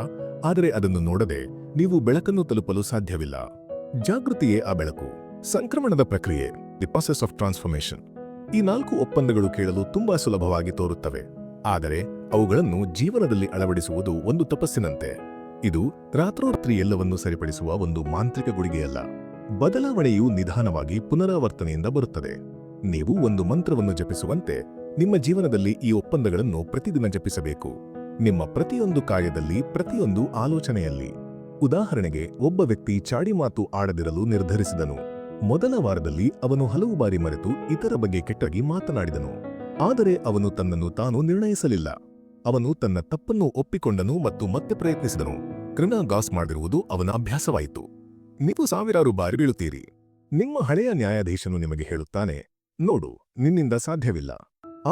ಆದರೆ ಅದನ್ನು ನೋಡದೆ ನೀವು ಬೆಳಕನ್ನು ತಲುಪಲು ಸಾಧ್ಯವಿಲ್ಲ. ಜಾಗೃತಿಯೇ ಆ ಬೆಳಕು. ಸಂಕ್ರಮಣದ ಪ್ರಕ್ರಿಯೆ. The process of transformation. ಈ 4 ಒಪ್ಪಂದಗಳು ಕೇಳಲು ತುಂಬಾ ಸುಲಭವಾಗಿ ತೋರುತ್ತವೆ, ಆದರೆ ಅವುಗಳನ್ನು ಜೀವನದಲ್ಲಿ ಅಳವಡಿಸುವುದು ಒಂದು ತಪಸ್ಸಿನಂತೆ. ಇದು ರಾತ್ರೋರಾತ್ರಿ ಎಲ್ಲವನ್ನೂ ಸರಿಪಡಿಸುವ ಒಂದು ಮಾಂತ್ರಿಕ ಗುಳಿಗೆಯಲ್ಲ. ಬದಲಾವಣೆಯು ನಿಧಾನವಾಗಿ ಪುನರಾವರ್ತನೆಯಿಂದ ಬರುತ್ತದೆ. ನೀವು ಒಂದು ಮಂತ್ರವನ್ನು ಜಪಿಸುವಂತೆ ನಿಮ್ಮ ಜೀವನದಲ್ಲಿ ಈ ಒಪ್ಪಂದಗಳನ್ನು ಪ್ರತಿದಿನ ಜಪಿಸಬೇಕು, ನಿಮ್ಮ ಪ್ರತಿಯೊಂದು ಕಾರ್ಯದಲ್ಲಿ, ಪ್ರತಿಯೊಂದು ಆಲೋಚನೆಯಲ್ಲಿ. ಉದಾಹರಣೆಗೆ, ಒಬ್ಬ ವ್ಯಕ್ತಿ ಚಾಡಿ ಮಾತು ಆಡದಿರಲು ನಿರ್ಧರಿಸಿದನು. ಮೊದಲ ವಾರದಲ್ಲಿ ಅವನು ಹಲವು ಬಾರಿ ಮರೆತು ಇತರ ಬಗ್ಗೆ ಕೆಟ್ಟಾಗಿ ಮಾತನಾಡಿದನು. ಆದರೆ ಅವನು ತನ್ನನ್ನು ತಾನು ನಿರ್ಣಯಿಸಲಿಲ್ಲ. ಅವನು ತನ್ನ ತಪ್ಪನ್ನು ಒಪ್ಪಿಕೊಂಡನು ಮತ್ತು ಮತ್ತೆ ಪ್ರಯತ್ನಿಸಿದನು. ಗಾಸ್ ಮಾಡಿರುವುದು ಅವನ ಅಭ್ಯಾಸವಾಯಿತು. ನೀವು ಸಾವಿರಾರು ಬಾರಿ ಬೀಳುತ್ತೀರಿ. ನಿಮ್ಮ ಹಳೆಯ ನ್ಯಾಯಾಧೀಶನು ನಿಮಗೆ ಹೇಳುತ್ತಾನೆ, ನೋಡು, ನಿನ್ನಿಂದ ಸಾಧ್ಯವಿಲ್ಲ.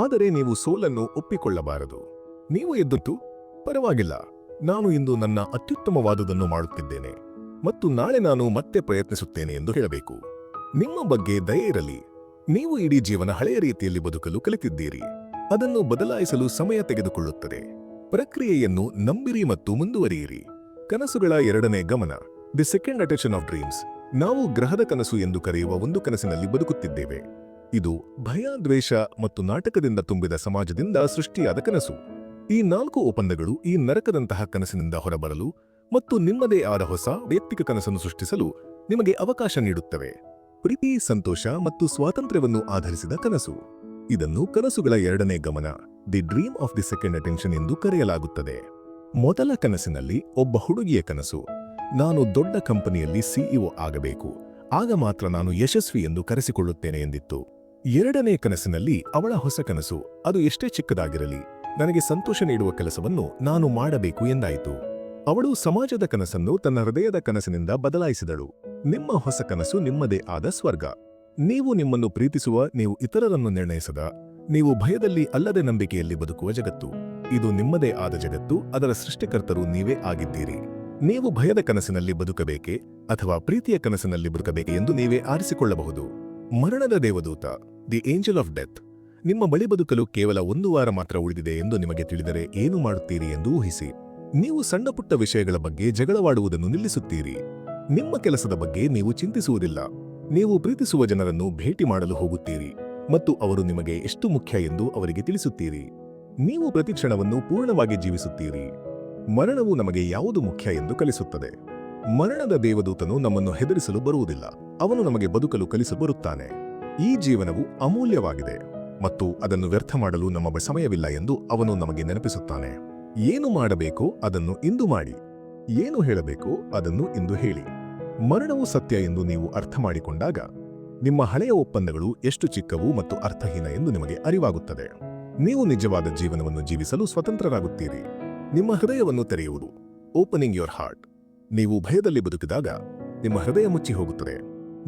ಆದರೆ ನೀವು ಸೋಲನ್ನು ಒಪ್ಪಿಕೊಳ್ಳಬಾರದು. ನೀವು ಎದ್ದುತ್ತು, ಪರವಾಗಿಲ್ಲ, ನಾನು ಇಂದು ನನ್ನ ಅತ್ಯುತ್ತಮವಾದುದನ್ನು ಮಾಡುತ್ತಿದ್ದೇನೆ ಮತ್ತು ನಾಳೆ ನಾನು ಮತ್ತೆ ಪ್ರಯತ್ನಿಸುತ್ತೇನೆ ಎಂದು ಹೇಳಬೇಕು. ನಿಮ್ಮ ಬಗ್ಗೆ ದಯೆ ಇರಲಿ. ನೀವು ಇಡೀ ಜೀವನ ಹಳೆಯ ರೀತಿಯಲ್ಲಿ ಬದುಕಲು ಕಲಿತಿದ್ದೀರಿ. ಅದನ್ನು ಬದಲಾಯಿಸಲು ಸಮಯ ತೆಗೆದುಕೊಳ್ಳುತ್ತದೆ. ಪ್ರಕ್ರಿಯೆಯನ್ನು ನಂಬಿರಿ ಮತ್ತು ಮುಂದುವರಿಯಿರಿ. ಕನಸುಗಳ 2ನೇ ಗಮನ, the second attention of dreams. ನಾವು ಗ್ರಹದ ಕನಸು ಎಂದು ಕರೆಯುವ ಒಂದು ಕನಸಿನಲ್ಲಿ ಬದುಕುತ್ತಿದ್ದೇವೆ. ಇದು ಭಯ, ದ್ವೇಷ ಮತ್ತು ನಾಟಕದಿಂದ ತುಂಬಿದ ಸಮಾಜದಿಂದ ಸೃಷ್ಟಿಯಾದ ಕನಸು. ಈ 4 ಒಪ್ಪಂದಗಳು ಈ ನರಕದಂತಹ ಕನಸಿನಿಂದ ಹೊರಬರಲು ಮತ್ತು ನಿಮ್ಮದೇ ಆದ ಹೊಸ ವೈಯಕ್ತಿಕ ಕನಸನ್ನು ಸೃಷ್ಟಿಸಲು ನಿಮಗೆ ಅವಕಾಶ ನೀಡುತ್ತವೆ. ಪ್ರೀತಿ, ಸಂತೋಷ ಮತ್ತು ಸ್ವಾತಂತ್ರ್ಯವನ್ನು ಆಧರಿಸಿದ ಕನಸು. ಇದನ್ನು ಕನಸುಗಳ 2ನೇ ಗಮನ, the dream of the second attention ಎಂದು ಕರೆಯಲಾಗುತ್ತದೆ. ಮೊದಲ ಕನಸಿನಲ್ಲಿ ಒಬ್ಬ ಹುಡುಗಿಯ ಕನಸು, ನಾನು ದೊಡ್ಡ ಕಂಪನಿಯಲ್ಲಿ ಸಿಇಒ ಆಗಬೇಕು, ಆಗ ಮಾತ್ರ ನಾನು ಯಶಸ್ವಿ ಎಂದು ಕರೆಸಿಕೊಳ್ಳುತ್ತೇನೆ ಎಂದಿತ್ತು. 2ನೇ ಕನಸಿನಲ್ಲಿ ಅವಳ ಹೊಸ ಕನಸು, ಅದು ಎಷ್ಟೇ ಚಿಕ್ಕದಾಗಿರಲಿ, ನನಗೆ ಸಂತೋಷ ನೀಡುವ ಕೆಲಸವನ್ನು ನಾನು ಮಾಡಬೇಕು ಎಂದಾಯಿತು. ಅವಳು ಸಮಾಜದ ಕನಸನ್ನು ತನ್ನ ಹೃದಯದ ಕನಸಿನಿಂದ ಬದಲಾಯಿಸಿದಳು. ನಿಮ್ಮ ಹೊಸ ಕನಸು ನಿಮ್ಮದೇ ಆದ ಸ್ವರ್ಗ. ನೀವು ನಿಮ್ಮನ್ನು ಪ್ರೀತಿಸುವ, ನೀವು ಇತರರನ್ನು ನಿರ್ಣಯಿಸದ, ನೀವು ಭಯದಲ್ಲಿ ಅಲ್ಲದೆ ನಂಬಿಕೆಯಲ್ಲಿ ಬದುಕುವ ಜಗತ್ತು. ಇದು ನಿಮ್ಮದೇ ಆದ ಜಗತ್ತು, ಅದರ ಸೃಷ್ಟಿಕರ್ತರು ನೀವೇ ಆಗಿದ್ದೀರಿ. ನೀವು ಭಯದ ಕನಸಿನಲ್ಲಿ ಬದುಕಬೇಕೆ ಅಥವಾ ಪ್ರೀತಿಯ ಕನಸಿನಲ್ಲಿ ಬದುಕಬೇಕೆ ಎಂದು ನೀವೇ ಆರಿಸಿಕೊಳ್ಳಬಹುದು. ಮರಣದ ದೇವದೂತ, ದಿ ಏಂಜಲ್ ಆಫ್ ಡೆತ್. ನಿಮ್ಮ ಬಳಿ ಬದುಕಲು ಕೇವಲ 1 ವಾರ ಮಾತ್ರ ಉಳಿದಿದೆ ಎಂದು ನಿಮಗೆ ತಿಳಿದರೆ ಏನು ಮಾಡುತ್ತೀರಿ ಎಂದು ಊಹಿಸಿ. ನೀವು ಸಣ್ಣಪುಟ್ಟ ವಿಷಯಗಳ ಬಗ್ಗೆ ಜಗಳವಾಡುವುದನ್ನು ನಿಲ್ಲಿಸುತ್ತೀರಿ. ನಿಮ್ಮ ಕೆಲಸದ ಬಗ್ಗೆ ನೀವು ಚಿಂತಿಸುವುದಿಲ್ಲ. ನೀವು ಪ್ರೀತಿಸುವ ಜನರನ್ನು ಭೇಟಿ ಮಾಡಲು ಹೋಗುತ್ತೀರಿ ಮತ್ತು ಅವರು ನಿಮಗೆ ಎಷ್ಟು ಮುಖ್ಯ ಎಂದು ಅವರಿಗೆ ತಿಳಿಸುತ್ತೀರಿ. ನೀವು ಪ್ರತಿ ಕ್ಷಣವನ್ನು ಪೂರ್ಣವಾಗಿ ಜೀವಿಸುತ್ತೀರಿ. ಮರಣವು ನಮಗೆ ಯಾವುದು ಮುಖ್ಯ ಎಂದು ಕಲಿಸುತ್ತದೆ. ಮರಣದ ದೇವದೂತನು ನಮ್ಮನ್ನು ಹೆದರಿಸಲು ಬರುವುದಿಲ್ಲ, ಅವನು ನಮಗೆ ಬದುಕಲು ಕಲಿಸಲು ಬರುತ್ತಾನೆ. ಈ ಜೀವನವು ಅಮೂಲ್ಯವಾಗಿದೆ ಮತ್ತು ಅದನ್ನು ವ್ಯರ್ಥ ಮಾಡಲು ನಮ್ಮ ಬಳಿ ಸಮಯವಿಲ್ಲ ಎಂದು ಅವನು ನಮಗೆ ನೆನಪಿಸುತ್ತಾನೆ. ಏನು ಮಾಡಬೇಕೋ ಅದನ್ನು ಇಂದು ಮಾಡಿ, ಏನು ಹೇಳಬೇಕೋ ಅದನ್ನು ಇಂದು ಹೇಳಿ. ಮರಣವು ಸತ್ಯ ಎಂದು ನೀವು ಅರ್ಥ ಮಾಡಿಕೊಂಡಾಗ ನಿಮ್ಮ ಹಳೆಯ ಒಪ್ಪಂದಗಳು ಎಷ್ಟು ಚಿಕ್ಕವು ಮತ್ತು ಅರ್ಥಹೀನ ಎಂದು ನಿಮಗೆ ಅರಿವಾಗುತ್ತದೆ. ನೀವು ನಿಜವಾದ ಜೀವನವನ್ನು ಜೀವಿಸಲು ಸ್ವತಂತ್ರರಾಗುತ್ತೀರಿ. ನಿಮ್ಮ ಹೃದಯವನ್ನು ತೆರೆಯುವುದು, ಓಪನಿಂಗ್ ಯೋರ್ ಹಾರ್ಟ್. ನೀವು ಭಯದಲ್ಲಿ ಬದುಕಿದಾಗ ನಿಮ್ಮ ಹೃದಯ ಮುಚ್ಚಿ ಹೋಗುತ್ತದೆ.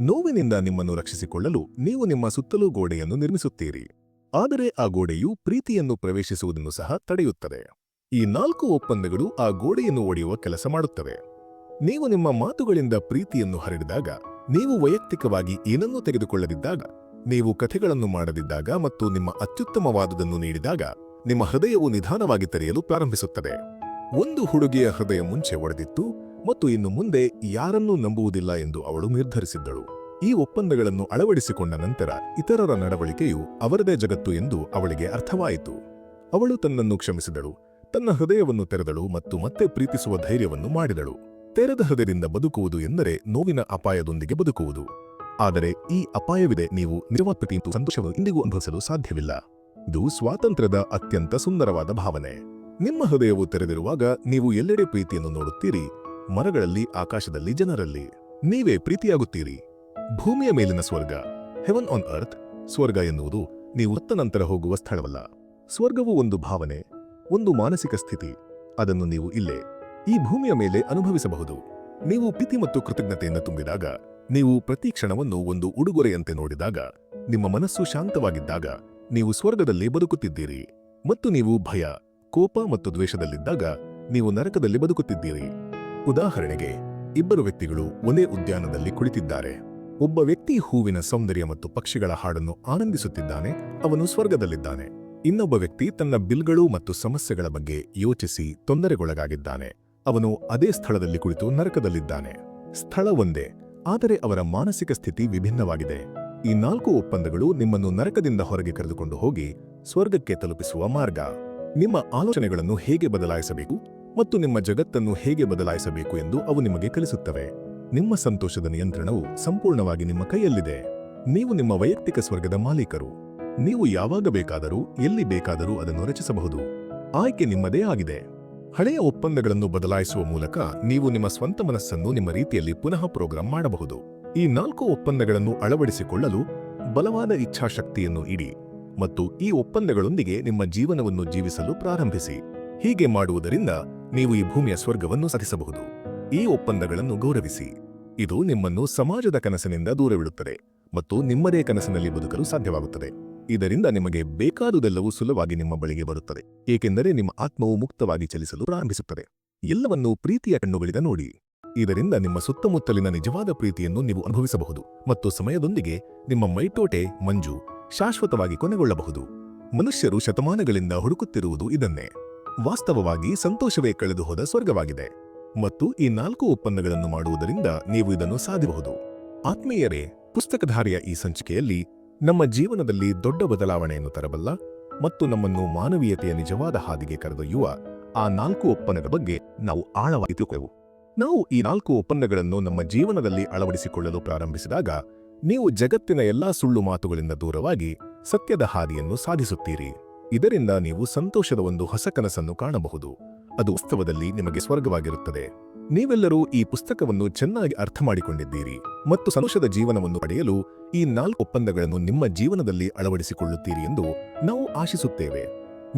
ನೋವಿನಿಂದ ನಿಮ್ಮನ್ನು ರಕ್ಷಿಸಿಕೊಳ್ಳಲು ನೀವು ನಿಮ್ಮ ಸುತ್ತಲೂ ಗೋಡೆಯನ್ನು ನಿರ್ಮಿಸುತ್ತೀರಿ, ಆದರೆ ಆ ಗೋಡೆಯು ಪ್ರೀತಿಯನ್ನು ಪ್ರವೇಶಿಸುವುದನ್ನು ಸಹ ತಡೆಯುತ್ತದೆ. ಈ 4 ಒಪ್ಪಂದಗಳು ಆ ಗೋಡೆಯನ್ನು ಒಡೆಯುವ ಕೆಲಸ ಮಾಡುತ್ತವೆ. ನೀವು ನಿಮ್ಮ ಮಾತುಗಳಿಂದ ಪ್ರೀತಿಯನ್ನು ಹರಡಿದಾಗ, ನೀವು ವೈಯಕ್ತಿಕವಾಗಿ ಏನನ್ನೂ ತೆಗೆದುಕೊಳ್ಳದಿದ್ದಾಗ, ನೀವು ಕಥೆಗಳನ್ನು ಮಾಡದಿದ್ದಾಗ ಮತ್ತು ನಿಮ್ಮ ಅತ್ಯುತ್ತಮವಾದುದನ್ನು ನೀಡಿದಾಗ ನಿಮ್ಮ ಹೃದಯವು ನಿಧಾನವಾಗಿ ತೆರೆಯಲು ಪ್ರಾರಂಭಿಸುತ್ತದೆ. ಒಂದು ಹುಡುಗಿಯ ಹೃದಯ ಮುಂಚೆ ಒಡೆದಿತ್ತು ಮತ್ತು ಇನ್ನು ಮುಂದೆ ಯಾರನ್ನೂ ನಂಬುವುದಿಲ್ಲ ಎಂದು ಅವಳು ನಿರ್ಧರಿಸಿದ್ದಳು. ಈ ಒಪ್ಪಂದಗಳನ್ನು ಅಳವಡಿಸಿಕೊಂಡ ನಂತರ ಇತರರ ನಡವಳಿಕೆಯು ಅವರದೇ ಜಗತ್ತು ಎಂದು ಅವಳಿಗೆ ಅರ್ಥವಾಯಿತು. ಅವಳು ತನ್ನನ್ನು ಕ್ಷಮಿಸಿದಳು, ತನ್ನ ಹೃದಯವನ್ನು ತೆರೆದಳು ಮತ್ತು ಮತ್ತೆ ಪ್ರೀತಿಸುವ ಧೈರ್ಯವನ್ನು ಮಾಡಿದಳು. ತೆರೆದ ಹೃದಯದಿಂದ ಬದುಕುವುದು ಎಂದರೆ ನೋವಿನ ಅಪಾಯದೊಂದಿಗೆ ಬದುಕುವುದು. ಆದರೆ ಈ ಅಪಾಯವಿದೆ, ನೀವು ನಿಜವಾದ ಪ್ರೀತಿ ಮತ್ತು ಸಂತೋಷವನ್ನು ಇಂದಿಗೂ ಅನುಭವಿಸಲು ಸಾಧ್ಯವಿಲ್ಲ. ಇದು ಸ್ವಾತಂತ್ರ್ಯದ ಅತ್ಯಂತ ಸುಂದರವಾದ ಭಾವನೆ. ನಿಮ್ಮ ಹೃದಯವು ತೆರೆದಿರುವಾಗ ನೀವು ಎಲ್ಲೆಡೆ ಪ್ರೀತಿಯನ್ನು ನೋಡುತ್ತೀರಿ, ಮರಗಳಲ್ಲಿ, ಆಕಾಶದಲ್ಲಿ, ಜನರಲ್ಲಿ. ನೀವೇ ಪ್ರೀತಿಯಾಗುತ್ತೀರಿ. ಭೂಮಿಯ ಮೇಲಿನ ಸ್ವರ್ಗ, ಹೆವನ್ ಆನ್ ಅರ್ತ್. ಸ್ವರ್ಗ ಎನ್ನುವುದು ನೀವು ಸತ್ತ ನಂತರ ಹೋಗುವ ಸ್ಥಳವಲ್ಲ. ಸ್ವರ್ಗವು ಒಂದು ಭಾವನೆ, ಒಂದು ಮಾನಸಿಕ ಸ್ಥಿತಿ. ಅದನ್ನು ನೀವು ಇಲ್ಲೇ ಈ ಭೂಮಿಯ ಮೇಲೆ ಅನುಭವಿಸಬಹುದು. ನೀವು ಪ್ರೀತಿ ಮತ್ತು ಕೃತಜ್ಞತೆಯಿಂದ ತುಂಬಿದಾಗ, ನೀವು ಪ್ರತಿ ಕ್ಷಣವನ್ನು ಒಂದು ಉಡುಗೊರೆಯಂತೆ ನೋಡಿದಾಗ, ನಿಮ್ಮ ಮನಸ್ಸು ಶಾಂತವಾಗಿದ್ದಾಗ ನೀವು ಸ್ವರ್ಗದಲ್ಲಿ ಬದುಕುತ್ತಿದ್ದೀರಿ. ಮತ್ತು ನೀವು ಭಯ, ಕೋಪ ಮತ್ತು ದ್ವೇಷದಲ್ಲಿದ್ದಾಗ ನೀವು ನರಕದಲ್ಲಿ ಬದುಕುತ್ತಿದ್ದೀರಿ. ಉದಾಹರಣೆಗೆ, 2 ವ್ಯಕ್ತಿಗಳು ಒಂದೇ ಉದ್ಯಾನದಲ್ಲಿ ಕುಳಿತಿದ್ದಾರೆ. ಒಬ್ಬ ವ್ಯಕ್ತಿ ಹೂವಿನ ಸೌಂದರ್ಯ ಮತ್ತು ಪಕ್ಷಿಗಳ ಹಾಡನ್ನು ಆನಂದಿಸುತ್ತಿದ್ದಾನೆ, ಅವನು ಸ್ವರ್ಗದಲ್ಲಿದ್ದಾನೆ. ಇನ್ನೊಬ್ಬ ವ್ಯಕ್ತಿ ತನ್ನ ಬಿಲ್ಗಳು ಮತ್ತು ಸಮಸ್ಯೆಗಳ ಬಗ್ಗೆ ಯೋಚಿಸಿ ತೊಂದರೆಗೊಳಗಾಗಿದ್ದಾನೆ, ಅವನು ಅದೇ ಸ್ಥಳದಲ್ಲಿ ಕುಳಿತು ನರಕದಲ್ಲಿದ್ದಾನೆ. ಸ್ಥಳ ಒಂದೇ, ಆದರೆ ಅವರ ಮಾನಸಿಕ ಸ್ಥಿತಿ ವಿಭಿನ್ನವಾಗಿದೆ. ಈ 4 ಒಪ್ಪಂದಗಳು ನಿಮ್ಮನ್ನು ನರಕದಿಂದ ಹೊರಗೆ ಕರೆದುಕೊಂಡು ಹೋಗಿ ಸ್ವರ್ಗಕ್ಕೆ ತಲುಪಿಸುವ ಮಾರ್ಗ. ನಿಮ್ಮ ಆಲೋಚನೆಗಳನ್ನು ಹೇಗೆ ಬದಲಾಯಿಸಬೇಕು ಮತ್ತು ನಿಮ್ಮ ಜಗತ್ತನ್ನು ಹೇಗೆ ಬದಲಾಯಿಸಬೇಕು ಎಂದು ಅವು ನಿಮಗೆ ಕಲಿಸುತ್ತವೆ. ನಿಮ್ಮ ಸಂತೋಷದ ನಿಯಂತ್ರಣವು ಸಂಪೂರ್ಣವಾಗಿ ನಿಮ್ಮ ಕೈಯಲ್ಲಿದೆ. ನೀವು ನಿಮ್ಮ ವೈಯಕ್ತಿಕ ಸ್ವರ್ಗದ ಮಾಲೀಕರು. ನೀವು ಯಾವಾಗ ಬೇಕಾದರೂ ಎಲ್ಲಿ ಬೇಕಾದರೂ ಅದನ್ನು ರಚಿಸಬಹುದು. ಆಯ್ಕೆ ನಿಮ್ಮದೇ ಆಗಿದೆ. ಹಳೆಯ ಒಪ್ಪಂದಗಳನ್ನು ಬದಲಾಯಿಸುವ ಮೂಲಕ ನೀವು ನಿಮ್ಮ ಸ್ವಂತ ಮನಸ್ಸನ್ನು ನಿಮ್ಮ ರೀತಿಯಲ್ಲಿ ಪುನಃ ಪ್ರೋಗ್ರಾಂ ಮಾಡಬಹುದು. ಈ 4 ಒಪ್ಪಂದಗಳನ್ನು ಅಳವಡಿಸಿಕೊಳ್ಳಲು ಬಲವಾದ ಇಚ್ಛಾಶಕ್ತಿಯನ್ನು ಇಡಿ ಮತ್ತು ಈ ಒಪ್ಪಂದಗಳೊಂದಿಗೆ ನಿಮ್ಮ ಜೀವನವನ್ನು ಜೀವಿಸಲು ಪ್ರಾರಂಭಿಸಿ. ಹೀಗೆ ಮಾಡುವುದರಿಂದ ನೀವು ಈ ಭೂಮಿಯ ಸ್ವರ್ಗವನ್ನು ಸಾಧಿಸಬಹುದು. ಈ ಒಪ್ಪಂದಗಳನ್ನು ಗೌರವಿಸಿ. ಇದು ನಿಮ್ಮನ್ನು ಸಮಾಜದ ಕನಸಿನಿಂದ ದೂರವಿಡುತ್ತದೆ ಮತ್ತು ನಿಮ್ಮದೇ ಕನಸಿನಲ್ಲಿ ಬದುಕಲು ಸಾಧ್ಯವಾಗುತ್ತದೆ. ಇದರಿಂದ ನಿಮಗೆ ಬೇಕಾದುದೆಲ್ಲವೂ ಸುಲಭವಾಗಿ ನಿಮ್ಮ ಬಳಿಗೆ ಬರುತ್ತದೆ, ಏಕೆಂದರೆ ನಿಮ್ಮ ಆತ್ಮವು ಮುಕ್ತವಾಗಿ ಚಲಿಸಲು ಪ್ರಾರಂಭಿಸುತ್ತದೆ. ಎಲ್ಲವನ್ನೂ ಪ್ರೀತಿಯ ಕಣ್ಣುಗಳಿಂದ ನೋಡಿ. ಇದರಿಂದ ನಿಮ್ಮ ಸುತ್ತಮುತ್ತಲಿನ ನಿಜವಾದ ಪ್ರೀತಿಯನ್ನು ನೀವು ಅನುಭವಿಸಬಹುದು ಮತ್ತು ಸಮಯದೊಂದಿಗೆ ನಿಮ್ಮ ಮೈಟೋಟೆ ಮಂಜು ಶಾಶ್ವತವಾಗಿ ಕೊನೆಗೊಳ್ಳಬಹುದು. ಮನುಷ್ಯರು ಶತಮಾನಗಳಿಂದ ಹುಡುಕುತ್ತಿರುವುದು ಇದನ್ನೇ. ವಾಸ್ತವವಾಗಿ ಸಂತೋಷವೇ ಕಳೆದು ಹೋದ ಸ್ವರ್ಗವಾಗಿದೆ ಮತ್ತು ಈ 4 ಒಪ್ಪಂದಗಳನ್ನು ಮಾಡುವುದರಿಂದ ನೀವು ಇದನ್ನು ಸಾಧಿಸಬಹುದು. ಆತ್ಮೀಯರೇ, ಪುಸ್ತಕಧಾರಿಯ ಈ ಸಂಚಿಕೆಯಲ್ಲಿ ನಮ್ಮ ಜೀವನದಲ್ಲಿ ದೊಡ್ಡ ಬದಲಾವಣೆಯನ್ನು ತರಬಲ್ಲ ಮತ್ತು ನಮ್ಮನ್ನು ಮಾನವೀಯತೆಯ ನಿಜವಾದ ಹಾದಿಗೆ ಕರೆದೊಯ್ಯುವ ಆ 4 ಒಪ್ಪಂದದ ಬಗ್ಗೆ ನಾವು ಆಳವಾಗಿ ತಿಳ್ಕೊಂಡೆವು. ನಾವು ಈ 4 ಒಪ್ಪಂದಗಳನ್ನು ನಮ್ಮ ಜೀವನದಲ್ಲಿ ಅಳವಡಿಸಿಕೊಳ್ಳಲು ಪ್ರಾರಂಭಿಸಿದಾಗ ನೀವು ಜಗತ್ತಿನ ಎಲ್ಲಾ ಸುಳ್ಳು ಮಾತುಗಳಿಂದ ದೂರವಾಗಿ ಸತ್ಯದ ಹಾದಿಯನ್ನು ಸಾಧಿಸುತ್ತೀರಿ. ಇದರಿಂದ ನೀವು ಸಂತೋಷದ ಒಂದು ಹೊಸ ಕನಸನ್ನು ಕಾಣಬಹುದು. ಅದು ವಾಸ್ತವದಲ್ಲಿ ನಿಮಗೆ ಸ್ವರ್ಗವಾಗಿರುತ್ತದೆ. ನೀವೆಲ್ಲರೂ ಈ ಪುಸ್ತಕವನ್ನು ಚೆನ್ನಾಗಿ ಅರ್ಥ ಮಾಡಿಕೊಂಡಿದ್ದೀರಿ ಮತ್ತು ಸಂತೋಷದ ಜೀವನವನ್ನು ಪಡೆಯಲು ಈ 4 ಒಪ್ಪಂದಗಳನ್ನು ನಿಮ್ಮ ಜೀವನದಲ್ಲಿ ಅಳವಡಿಸಿಕೊಳ್ಳುತ್ತೀರಿ ಎಂದು ನಾವು ಆಶಿಸುತ್ತೇವೆ.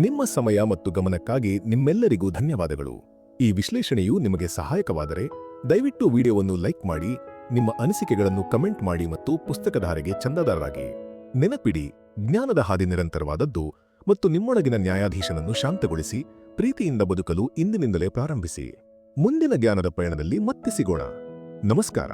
ನಿಮ್ಮ ಸಮಯ ಮತ್ತು ಗಮನಕ್ಕಾಗಿ ನಿಮ್ಮೆಲ್ಲರಿಗೂ ಧನ್ಯವಾದಗಳು. ಈ ವಿಶ್ಲೇಷಣೆಯು ನಿಮಗೆ ಸಹಾಯಕವಾದರೆ ದಯವಿಟ್ಟು ವಿಡಿಯೋವನ್ನು ಲೈಕ್ ಮಾಡಿ, ನಿಮ್ಮ ಅನಿಸಿಕೆಗಳನ್ನು ಕಮೆಂಟ್ ಮಾಡಿ ಮತ್ತು ಪುಸ್ತಕಧಾರೆಗೆ ಚಂದಾದಾರರಾಗಿ. ನೆನಪಿಡಿ, ಜ್ಞಾನದ ಹಾದಿ ನಿರಂತರವಾದದ್ದು ಮತ್ತು ನಿಮ್ಮೊಳಗಿನ ನ್ಯಾಯಾಧೀಶನನ್ನು ಶಾಂತಗೊಳಿಸಿ ಪ್ರೀತಿಯಿಂದ ಬದುಕಲು ಇಂದಿನಿಂದಲೇ ಪ್ರಾರಂಭಿಸಿ. ಮುಂದಿನ ಜ್ಞಾನದ ಪಯಣದಲ್ಲಿ ಮತ್ತೆ ಸಿಗೋಣ. ನಮಸ್ಕಾರ.